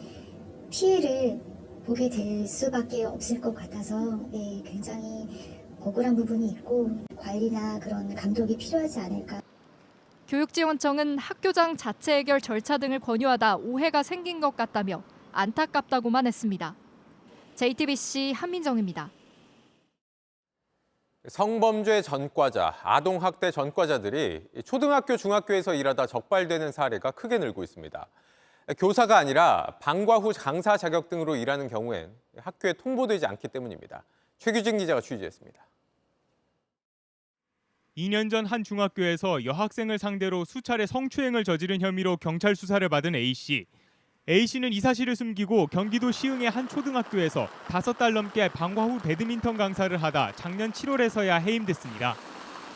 피해를 보게 될 수밖에 없을 것 같아서 굉장히 억울한 부분이 있고 관리나 그런 감독이 필요하지 않을까. 교육지원청은 학교장 자체 해결 절차 등을 권유하다 오해가 생긴 것 같다며 안타깝다고만 했습니다. JTBC 한민정입니다. 성범죄 전과자, 아동학대 전과자들이 초등학교, 중학교에서 일하다 적발되는 사례가 크게 늘고 있습니다. 교사가 아니라 방과 후 강사 자격 등으로 일하는 경우엔 학교에 통보되지 않기 때문입니다. 최규진 기자가 취재했습니다. 2년 전 한 중학교에서 여학생을 상대로 수차례 성추행을 저지른 혐의로 경찰 수사를 받은 A씨. A씨는 이 사실을 숨기고 경기도 시흥의 한 초등학교에서 5달 넘게 방과 후 배드민턴 강사를 하다 작년 7월에서야 해임됐습니다.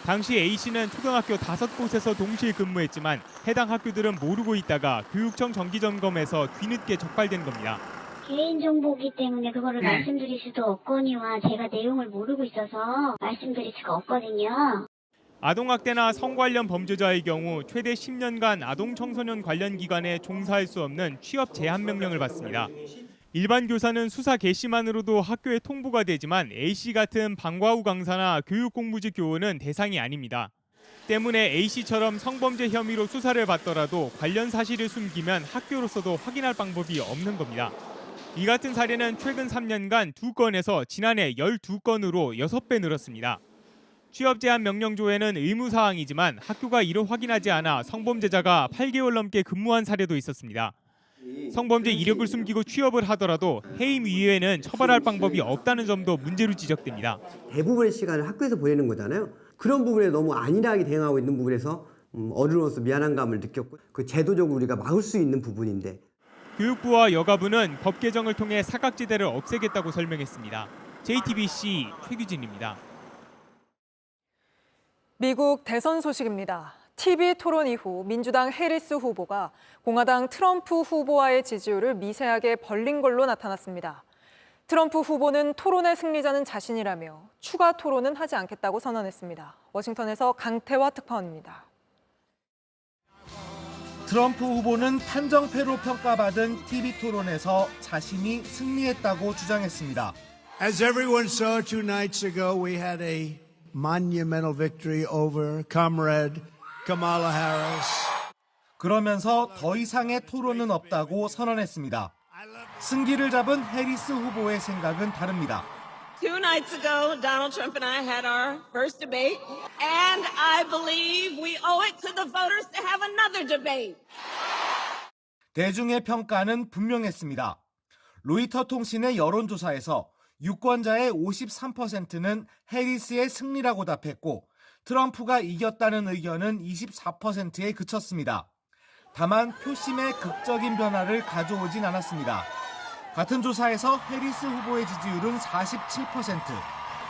당시 A씨는 초등학교 5곳에서 동시에 근무했지만 해당 학교들은 모르고 있다가 교육청 정기점검에서 뒤늦게 적발된 겁니다. 개인정보기 때문에 그거를 말씀드릴 수도 없거니와 제가 내용을 모르고 있어서 말씀드릴 수가 없거든요. 아동학대나 성 관련 범죄자의 경우 최대 10년간 아동 청소년 관련 기관에 종사할 수 없는 취업 제한 명령을 받습니다. 일반 교사는 수사 개시만으로도 학교에 통보가 되지만 A씨 같은 방과 후 강사나 교육 공무직 교원은 대상이 아닙니다. 때문에 A씨처럼 성범죄 혐의로 수사를 받더라도 관련 사실을 숨기면 학교로서도 확인할 방법이 없는 겁니다. 이 같은 사례는 최근 3년간 2건에서 지난해 12건으로 6배 늘었습니다. 취업 제한 명령 조회는 의무사항이지만 학교가 이를 확인하지 않아 성범죄자가 8개월 넘게 근무한 사례도 있었습니다. 성범죄 이력을 숨기고 취업을 하더라도 해임 이외에는 처벌할 방법이 없다는 점도 문제로 지적됩니다. 대부분의 시간을 학교에서 보내는 거잖아요. 그런 부분에 너무 안일하게 대응하고 있는 부분에서 어른으로서 미안한 감을 느꼈고 그 제도적으로 우리가 막을 수 있는 부분인데 교육부와 여가부는 법 개정을 통해 사각지대를 없애겠다고 설명했습니다. JTBC 최규진입니다. 미국 대선 소식입니다. TV 토론 이후 민주당 해리스 후보가 공화당 트럼프 후보와의 지지율을 미세하게 벌린 걸로 나타났습니다. 트럼프 후보는 토론의 승리자는 자신이라며 추가 토론은 하지 않겠다고 선언했습니다. 워싱턴에서 강태화 특파원입니다. 트럼프 후보는 판정패로 평가받은 TV 토론에서 자신이 승리했다고 주장했습니다. As everyone saw 2 nights ago, we had a monumental victory over Comrade Kamala Harris. 그러면서 더 이상의 토론은 없다고 선언했습니다. 승기를 잡은 해리스 후보의 생각은 다릅니다. 2 nights ago, Donald Trump and I had our first debate, and I believe we owe it to the voters to have another debate. 대중의 평가는 분명했습니다. 로이터 통신의 여론조사에서 유권자의 53%는 해리스의 승리라고 답했고 트럼프가 이겼다는 의견은 24%에 그쳤습니다. 다만 표심의 극적인 변화를 가져오진 않았습니다. 같은 조사에서 해리스 후보의 지지율은 47%,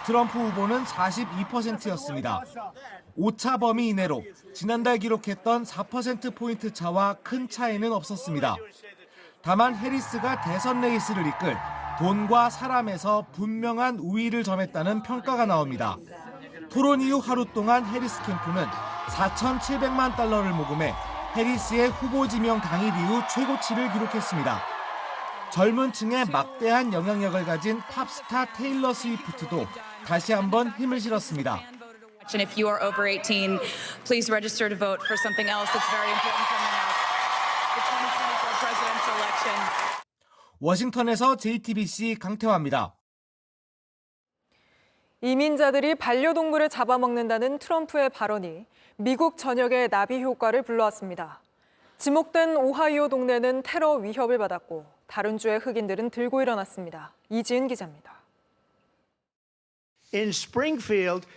트럼프 후보는 42%였습니다. 오차 범위 이내로 지난달 기록했던 4%포인트 차와 큰 차이는 없었습니다. 다만 해리스가 대선 레이스를 이끌 돈과 사람에서 분명한 우위를 점했다는 평가가 나옵니다. 토론 이후 하루 동안 해리스 캠프는 4,700만 달러를 모금해 해리스의 후보 지명 당일 이후 최고치를 기록했습니다. 젊은 층에 막대한 영향력을 가진 팝스타 테일러 스위프트도 다시 한번 힘을 실었습니다. And if you are over 18, please register to vote for something else that's very important coming up, the 2024 presidential election. 워싱턴에서 JTBC 강태화입니다. 이민자들이 반려동물을 잡아먹는다는 트럼프의 발언이 미국 전역에 나비 효과를 불러왔습니다. 지목된 오하이오 동네는 테러 위협을 받았고 다른 주의 흑인들은 들고 일어났습니다. 이지은 기자입니다. In Springfield,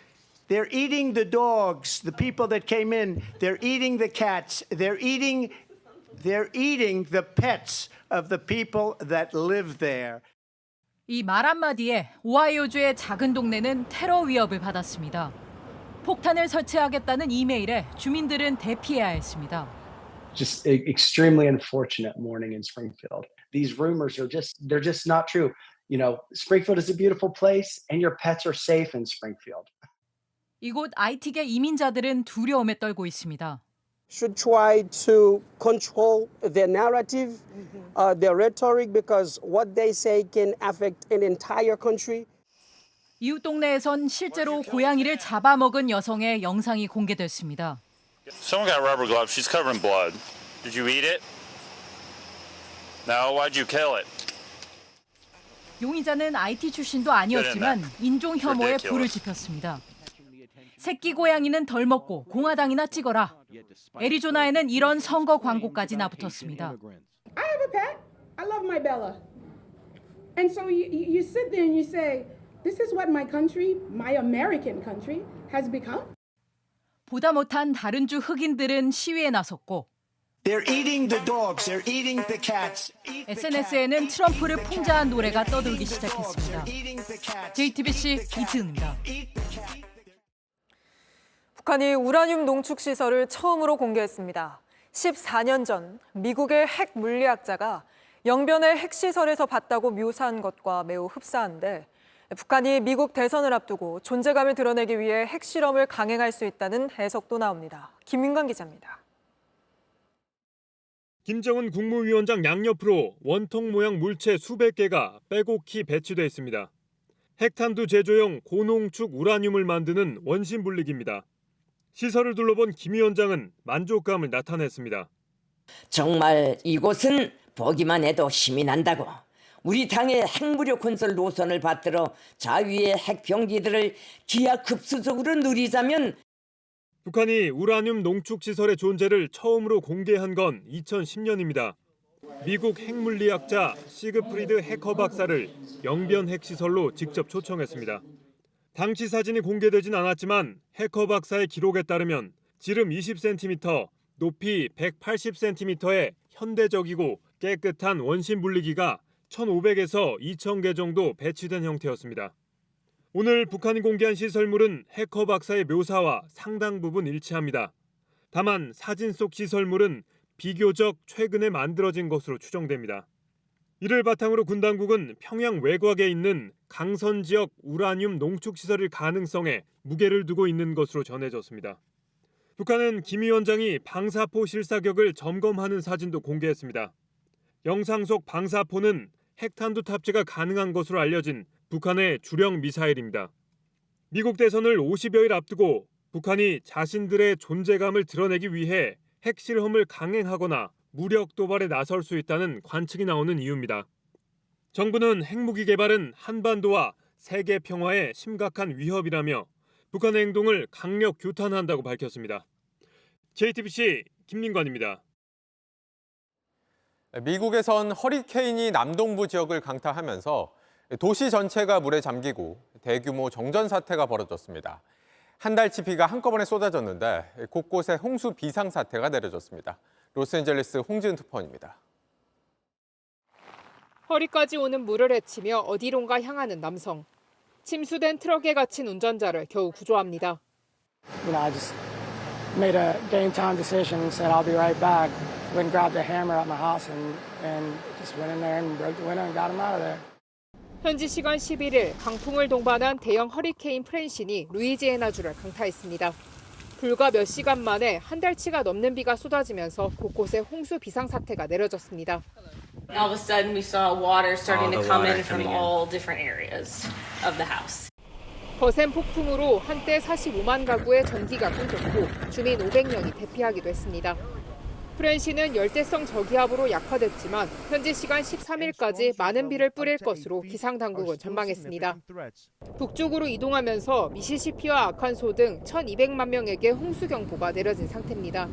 they're eating the dogs, the people that came in. They're eating the cats. They're eating the pets of the people that live there. 이 말 한마디에 오하이오주의 작은 동네는 테러 위협을 받았습니다. 폭탄을 설치하겠다는 이메일에 주민들은 대피해야 했습니다. Just extremely unfortunate morning in Springfield. These rumors they're just not true. Springfield is a beautiful place and your pets are safe in Springfield. 이곳 IT계 이민자들은 두려움에 떨고 있습니다. Should try to control their narrative, their rhetoric, because what they say can affect an entire country. 이웃 동네에선 실제로 고양이를 잡아먹은 여성의 영상이 공개됐습니다. Someone got rubber gloves. She's covered in blood. Did you eat it? No. Why'd you kill it? 용의자는 IT 출신도 아니었지만 인종 혐오에 불을 지폈습니다. 새끼 고양이는 덜 먹고 공화당이나 찍어라. 애리조나에는 이런 선거 광고까지 나붙었습니다. I have a pet. I love my Bella. And so you sit there and you say, this is what my country, my American country, has become. 보다 못한 다른 주 흑인들은 시위에 나섰고 They're eating the dogs. They're eating the cats. SNS에는 트럼프를 풍자한 노래가 떠돌기 시작했습니다. JTBC 이트은입니다. 북한이 우라늄 농축 시설을 처음으로 공개했습니다. 14년 전 미국의 핵 물리학자가 영변의 핵시설에서 봤다고 묘사한 것과 매우 흡사한데 북한이 미국 대선을 앞두고 존재감을 드러내기 위해 핵실험을 강행할 수 있다는 해석도 나옵니다. 김민관 기자입니다. 김정은 국무위원장 양옆으로 원통 모양 물체 수백 개가 빼곡히 배치돼 있습니다. 핵탄두 제조용 고농축 우라늄을 만드는 원심 분리기입니다. 시설을 둘러본 김 위원장은 만족감을 나타냈습니다. 정말 이곳은 보기만 해도 힘이 난다고. 우리 당의 핵무력 건설 노선을 받들어 자위의 핵병기들을 기하급수적으로 누리자면 북한이 우라늄 농축 시설의 존재를 처음으로 공개한 건 2010년입니다. 미국 핵물리학자 시그프리드 해커 박사를 영변 핵시설로 직접 초청했습니다. 당시 사진이 공개되진 않았지만 해커 박사의 기록에 따르면 지름 20cm, 높이 180cm의 현대적이고 깨끗한 원심 분리기가 1,500에서 2,000개 정도 배치된 형태였습니다. 오늘 북한이 공개한 시설물은 해커 박사의 묘사와 상당 부분 일치합니다. 다만 사진 속 시설물은 비교적 최근에 만들어진 것으로 추정됩니다. 이를 바탕으로 군 당국은 평양 외곽에 있는 강선 지역 우라늄 농축 시설일 가능성에 무게를 두고 있는 것으로 전해졌습니다. 북한은 김 위원장이 방사포 실사격을 점검하는 사진도 공개했습니다. 영상 속 방사포는 핵탄두 탑재가 가능한 것으로 알려진 북한의 주력 미사일입니다. 미국 대선을 50여일 앞두고 북한이 자신들의 존재감을 드러내기 위해 핵실험을 강행하거나 무력 도발에 나설 수 있다는 관측이 나오는 이유입니다. 정부는 핵무기 개발은 한반도와 세계 평화에 심각한 위협이라며 북한의 행동을 강력 규탄한다고 밝혔습니다. JTBC 김민관입니다. 미국에선 허리케인이 남동부 지역을 강타하면서 도시 전체가 물에 잠기고 대규모 정전 사태가 벌어졌습니다. 한 달치 비가 한꺼번에 쏟아졌는데 곳곳에 홍수 비상사태가 내려졌습니다. 로스앤젤레스 홍지은 특파원입니다. 허리까지 오는 물을 헤치며 어디론가 향하는 남성. 침수된 트럭에 갇힌 운전자를 겨우 구조합니다. I just made a game time decision and said I'll be right back. Went and grabbed a hammer at my house and just went in there and broke the window and got him out of there. 현지 시간 11일 강풍을 동반한 대형 허리케인 프랜신이 루이지애나주를 강타했습니다. 불과 몇 시간 만에 한 달치가 넘는 비가 쏟아지면서 곳곳에 홍수 비상사태가 내려졌습니다. All of a sudden we saw water starting to come in from all different areas of the house. 거센 폭풍으로 한때 45만 가구의 전기가 끊겼고 주민 500명이 대피하기도 했습니다. 프랜시는 열대성 저기압으로 약화됐지만 현지 시간 13일까지 많은 비를 뿌릴 것으로 기상당국은 전망했습니다. 북쪽으로 이동하면서 미시시피와 아칸소 등 1,200만 명에게 홍수경보가 내려진 상태입니다.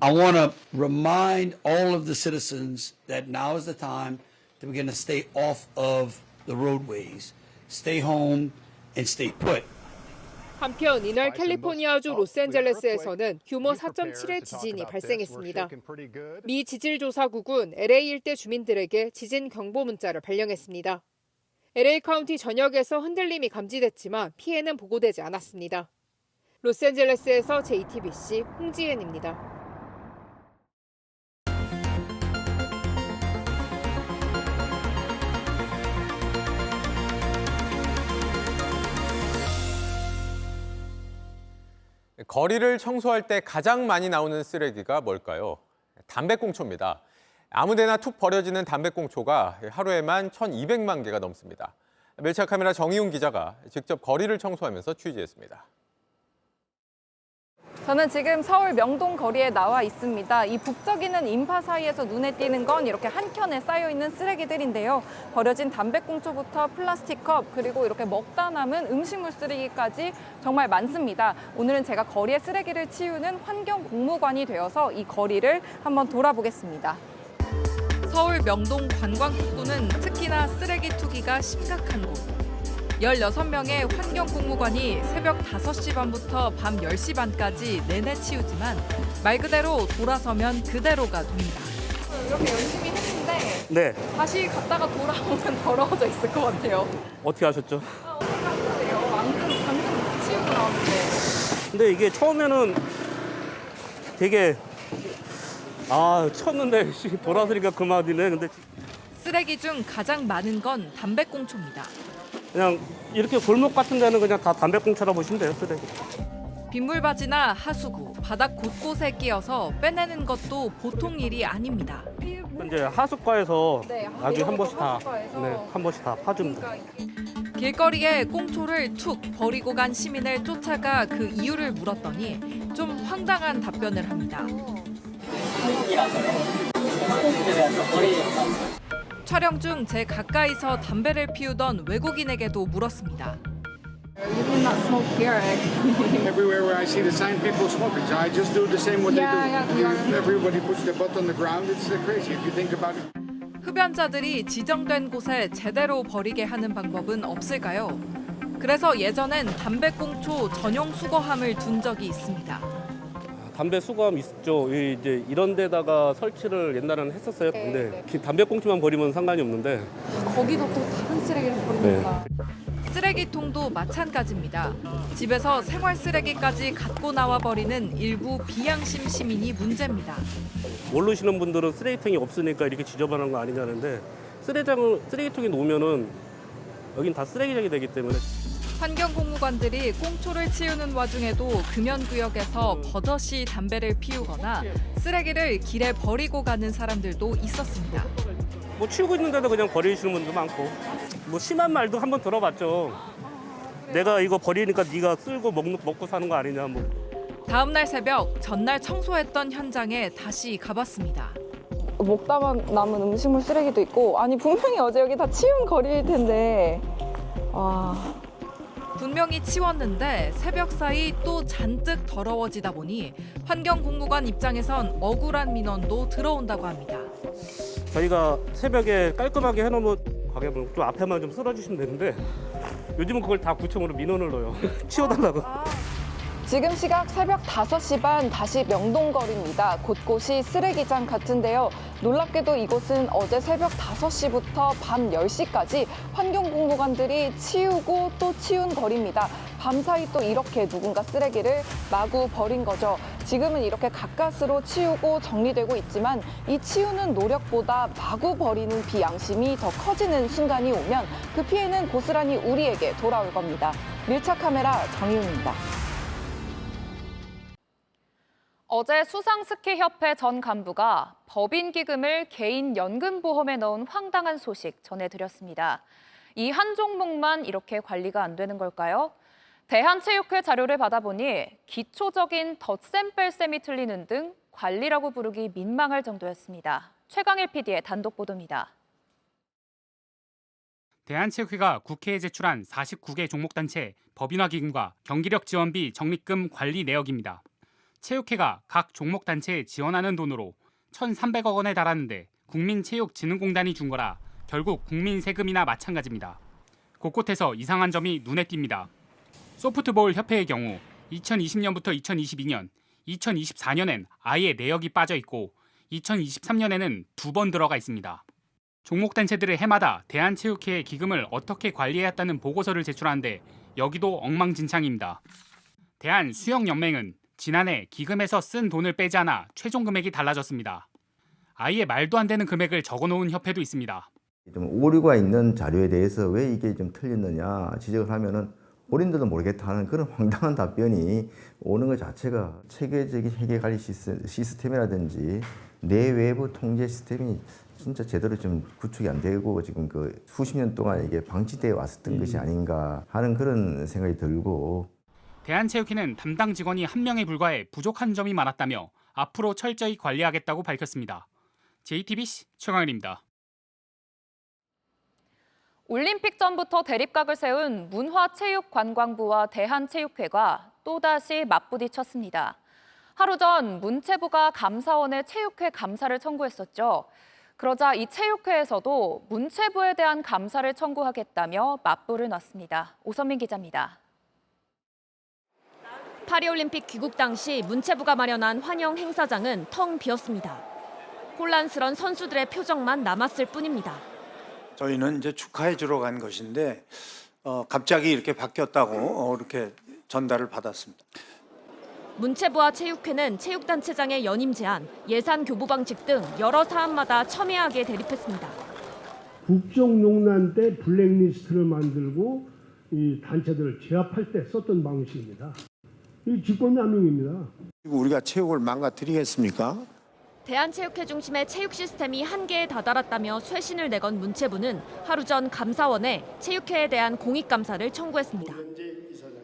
I want to remind all of the citizens that now is the time to begin to stay off of the roadways, stay home and stay put. 한편 이날 캘리포니아주 로스앤젤레스에서는 규모 4.7의 지진이 발생했습니다. 미 지질조사국은 LA 일대 주민들에게 지진 경보 문자를 발령했습니다. LA 카운티 전역에서 흔들림이 감지됐지만 피해는 보고되지 않았습니다. 로스앤젤레스에서 JTBC 홍지은입니다. 거리를 청소할 때 가장 많이 나오는 쓰레기가 뭘까요? 담배꽁초입니다. 아무데나 툭 버려지는 담배꽁초가 하루에만 1,200만 개가 넘습니다. 밀착카메라 정희웅 기자가 직접 거리를 청소하면서 취재했습니다. 저는 지금 서울 명동 거리에 나와 있습니다. 이 북적이는 인파 사이에서 눈에 띄는 건 이렇게 한켠에 쌓여있는 쓰레기들인데요. 버려진 담배꽁초부터 플라스틱 컵, 그리고 이렇게 먹다 남은 음식물 쓰레기까지 정말 많습니다. 오늘은 제가 거리의 쓰레기를 치우는 환경공무관이 되어서 이 거리를 한번 돌아보겠습니다. 서울 명동 관광특구는 특히나 쓰레기 투기가 심각한 곳. 16명의 환경공무관이 새벽 5시 반부터 밤 10시 반까지 내내 치우지만 말 그대로 돌아서면 그대로가 됩니다. 이렇게 열심히 했는데 네. 다시 갔다가 돌아오면 더러워져 있을 것 같아요. 어떻게 하셨죠? 생각보세요. 방금 치우고 나왔는데. 근데 이게 처음에는 되게 쳤는데 돌아서니까 그만이네. 근데 쓰레기 중 가장 많은 건 담배꽁초입니다. 그냥 이렇게 골목 같은 데는 그냥 다 담배꽁초라 보시면 돼요, 쓰레기. 빗물바지나 하수구, 바닥 곳곳에 끼어서 빼내는 것도 보통 일이 아닙니다. 이제 하수과에서 네, 아주 한 번씩 다, 하수과에서. 네, 한 번씩 다 파줍니다. 길거리에 꽁초를 툭 버리고 간 시민을 쫓아가 그 이유를 물었더니 좀 황당한 답변을 합니다. 촬영 중 제 가까이서 담배를 피우던 외국인에게도 물었습니다. You cannot smoke here. Everywhere where I see the sign, people smoking. So I just do the same what they do. Everybody puts their butt on the ground. It's crazy if you think about it. 흡연자들이 지정된 곳에 제대로 버리게 하는 방법은 없을까요? 그래서 예전엔 담배꽁초 전용 수거함을 둔 적이 있습니다. 담배 수거함 있죠. 이제 이런 데다가 설치를 옛날에는 했었어요. 근데 담배꽁초만 버리면 상관이 없는데 거기도 또 다른 쓰레기를 버리니까. 쓰레기통도 마찬가지입니다. 집에서 생활 쓰레기까지 갖고 나와 버리는 일부 비양심 시민이 문제입니다. 모르시는 분들은 쓰레기통이 없으니까 이렇게 지저분한 거 아니냐는데 쓰레기통에 놓으면은 여긴 다 쓰레기장이 되기 때문에. 환경공무관들이 꽁초를 치우는 와중에도 금연구역에서 버젓이 담배를 피우거나 쓰레기를 길에 버리고 가는 사람들도 있었습니다. 뭐 치우고 있는데도 그냥 버리시는 분도 많고 뭐 심한 말도 한번 들어봤죠. 내가 이거 버리니까 네가 쓸고 먹고 사는 거 아니냐 뭐. 다음 날 새벽 전날 청소했던 현장에 다시 가봤습니다. 먹다 남은 음식물 쓰레기도 있고 아니 분명히 어제 여기 다 치운 거리일 텐데 분명히 치웠는데 새벽 사이 또 잔뜩 더러워지다 보니 환경공무관 입장에선 억울한 민원도 들어온다고 합니다. 저희가 새벽에 깔끔하게 해놓으면 가게분 좀 앞에만 좀 쓸어주시면 되는데 요즘은 그걸 다 구청으로 민원을 넣어요. 치워달라고. 지금 시각 새벽 5시 반 다시 명동거리입니다. 곳곳이 쓰레기장 같은데요. 놀랍게도 이곳은 어제 새벽 5시부터 밤 10시까지 환경공무관들이 치우고 또 치운 거리입니다. 밤사이 또 이렇게 누군가 쓰레기를 마구 버린 거죠. 지금은 이렇게 가까스로 치우고 정리되고 있지만 이 치우는 노력보다 마구 버리는 비양심이 더 커지는 순간이 오면 그 피해는 고스란히 우리에게 돌아올 겁니다. 밀착 카메라 정희웅입니다. 어제 수상스키협회 전 간부가 법인 기금을 개인 연금보험에 넣은 황당한 소식 전해드렸습니다. 이 한 종목만 이렇게 관리가 안 되는 걸까요? 대한체육회 자료를 받아보니 기초적인 덧셈 뺄셈이 틀리는 등 관리라고 부르기 민망할 정도였습니다. 최강일 PD의 단독 보도입니다. 대한체육회가 국회에 제출한 49개 종목단체 법인화 기금과 경기력 지원비 적립금 관리 내역입니다. 체육회가 각 종목단체에 지원하는 돈으로 1,300억 원에 달하는데 국민체육진흥공단이 준 거라 결국 국민 세금이나 마찬가지입니다. 곳곳에서 이상한 점이 눈에 띕니다. 소프트볼 협회의 경우 2020년부터 2022년, 2024년엔 아예 내역이 빠져 있고 2023년에는 2번 들어가 있습니다. 종목단체들의 해마다 대한체육회의 기금을 어떻게 관리해야 한다는 보고서를 제출하는데 여기도 엉망진창입니다. 대한수영연맹은 지난해 기금에서 쓴 돈을 빼지 않아 최종 금액이 달라졌습니다. 아예 말도 안 되는 금액을 적어놓은 협회도 있습니다. 좀 오류가 있는 자료에 대해서 왜 이게 좀 틀렸느냐 지적을 하면은 본인들도 모르겠다 하는 그런 황당한 답변이 오는 것 자체가 체계적인 회계 관리 시스템이라든지 내외부 통제 시스템이 진짜 제대로 좀 구축이 안 되고 지금 그 수십 년 동안 이게 방치되어 왔었던 것이 아닌가 하는 그런 생각이 들고. 대한체육회는 담당 직원이 1명에 불과해 부족한 점이 많았다며 앞으로 철저히 관리하겠다고 밝혔습니다. JTBC 최광일입니다. 올림픽 전부터 대립각을 세운 문화체육관광부와 대한체육회가 또다시 맞부딪혔습니다. 하루 전 문체부가 감사원에 체육회 감사를 청구했었죠. 그러자 이 체육회에서도 문체부에 대한 감사를 청구하겠다며 맞불을 놨습니다. 오선민 기자입니다. 파리올림픽 귀국 당시 문체부가 마련한 환영 행사장은 텅 비었습니다. 혼란스런 선수들의 표정만 남았을 뿐입니다. 저희는 이제 축하해 주러 간 것인데 갑자기 이렇게 바뀌었다고 이렇게 전달을 받았습니다. 문체부와 체육회는 체육단체장의 연임 제한, 예산 교부 방식 등 여러 사안마다 첨예하게 대립했습니다. 국정농단 때 블랙리스트를 만들고 이 단체들을 제압할 때 썼던 방식입니다. 이 직권남용입니다. 우리가 체육을 망가뜨리겠습니까? 대한체육회 중심의 체육 시스템이 한계에 다다랐다며 쇄신을 내건 문체부는 하루 전 감사원에 체육회에 대한 공익감사를 청구했습니다.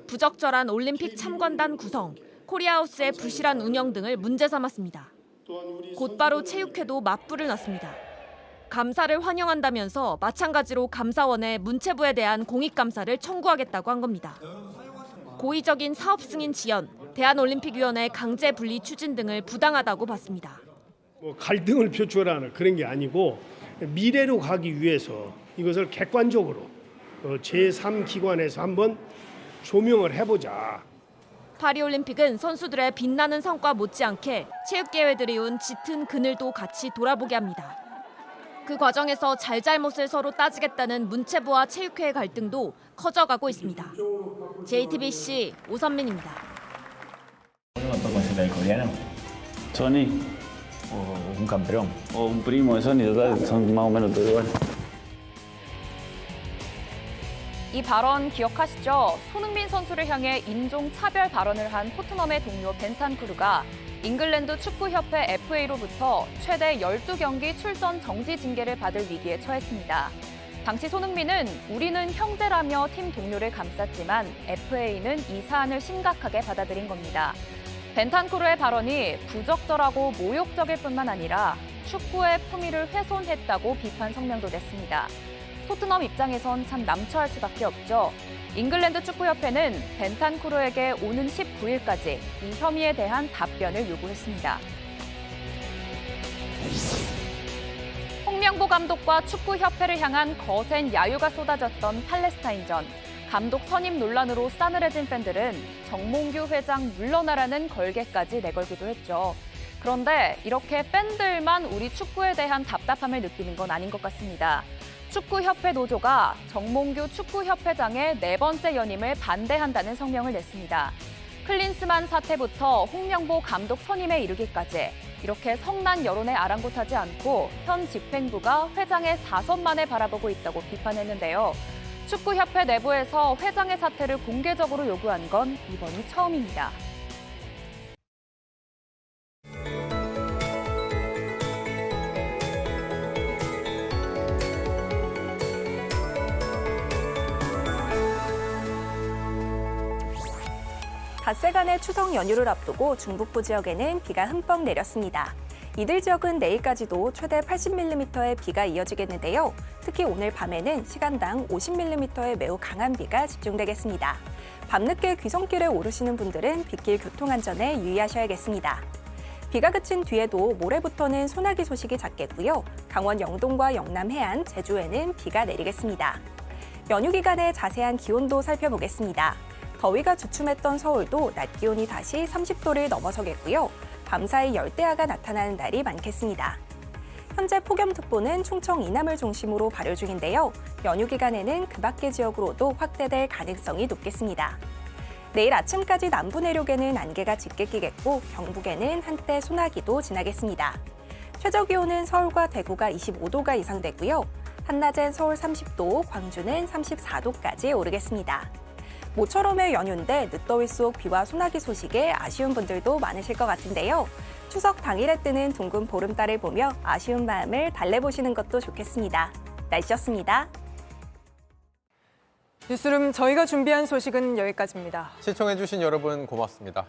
부적절한 올림픽 참관단 구성, 코리아하우스의 부실한 운영 등을 문제 삼았습니다. 곧바로 체육회도 맞불을 놨습니다. 감사를 환영한다면서 마찬가지로 감사원에 문체부에 대한 공익감사를 청구하겠다고 한 겁니다. 고의적인 사업 승인 지연, 대한올림픽위원회 강제 분리 추진 등을 부당하다고 봤습니다. 갈등을 표출하는 그런 게 아니고 미래로 가기 위해서 이것을 객관적으로 제3기관에서 한번 조명을 해보자. 파리올림픽은 선수들의 빛나는 성과 못지않게 체육계회들이 온 짙은 그늘도 같이 돌아보게 합니다. 그 과정에서 잘잘못을 서로 따지겠다는 문체부와 체육회의 갈등도 커져가고 있습니다. JTBC 오선민입니다. Sony o un campeón o un primo de Sony, total, son más o menos todo igual. 이 발언 기억하시죠? 손흥민 선수를 향해 인종차별 발언을 한 토트넘의 동료 벤탄쿠르가 잉글랜드 축구협회 FA로부터 최대 12경기 출전 정지 징계를 받을 위기에 처했습니다. 당시 손흥민은 우리는 형제라며 팀 동료를 감쌌지만 FA는 이 사안을 심각하게 받아들인 겁니다. 벤탄쿠르의 발언이 부적절하고 모욕적일 뿐만 아니라 축구의 품위를 훼손했다고 비판 성명도 냈습니다. 토트넘 입장에선 참 남처할 수밖에 없죠. 잉글랜드 축구협회는 벤탄쿠르에게 오는 19일까지 이 혐의에 대한 답변을 요구했습니다. 홍명보 감독과 축구협회를 향한 거센 야유가 쏟아졌던 팔레스타인전. 감독 선임 논란으로 싸늘해진 팬들은 정몽규 회장 물러나라는 걸개까지 내걸기도 했죠. 그런데 이렇게 팬들만 우리 축구에 대한 답답함을 느끼는 건 아닌 것 같습니다. 축구협회 노조가 정몽규 축구협회장의 4번째 연임을 반대한다는 성명을 냈습니다. 클린스만 사태부터 홍명보 감독 선임에 이르기까지 이렇게 성난 여론에 아랑곳하지 않고 현 집행부가 회장의 사선만을 바라보고 있다고 비판했는데요. 축구협회 내부에서 회장의 사퇴를 공개적으로 요구한 건 이번이 처음입니다. 닷새간의 추석 연휴를 앞두고 중북부 지역에는 비가 흠뻑 내렸습니다. 이들 지역은 내일까지도 최대 80mm의 비가 이어지겠는데요. 특히 오늘 밤에는 시간당 50mm의 매우 강한 비가 집중되겠습니다. 밤늦게 귀성길에 오르시는 분들은 빗길 교통안전에 유의하셔야겠습니다. 비가 그친 뒤에도 모레부터는 소나기 소식이 잦겠고요. 강원 영동과 영남 해안, 제주에는 비가 내리겠습니다. 연휴 기간의 자세한 기온도 살펴보겠습니다. 더위가 주춤했던 서울도 낮 기온이 다시 30도를 넘어서겠고요. 밤사이 열대야가 나타나는 날이 많겠습니다. 현재 폭염특보는 충청 이남을 중심으로 발효 중인데요. 연휴 기간에는 그 밖의 지역으로도 확대될 가능성이 높겠습니다. 내일 아침까지 남부 내륙에는 안개가 짙게 끼겠고 경북에는 한때 소나기도 지나겠습니다. 최저기온은 서울과 대구가 25도가 예상되고요. 한낮엔 서울 30도, 광주는 34도까지 오르겠습니다. 모처럼의 연휴인데 늦더위 속 비와 소나기 소식에 아쉬운 분들도 많으실 것 같은데요. 추석 당일에 뜨는 둥근 보름달을 보며 아쉬운 마음을 달래보시는 것도 좋겠습니다. 날씨였습니다. 뉴스룸 저희가 준비한 소식은 여기까지입니다. 시청해주신 여러분 고맙습니다.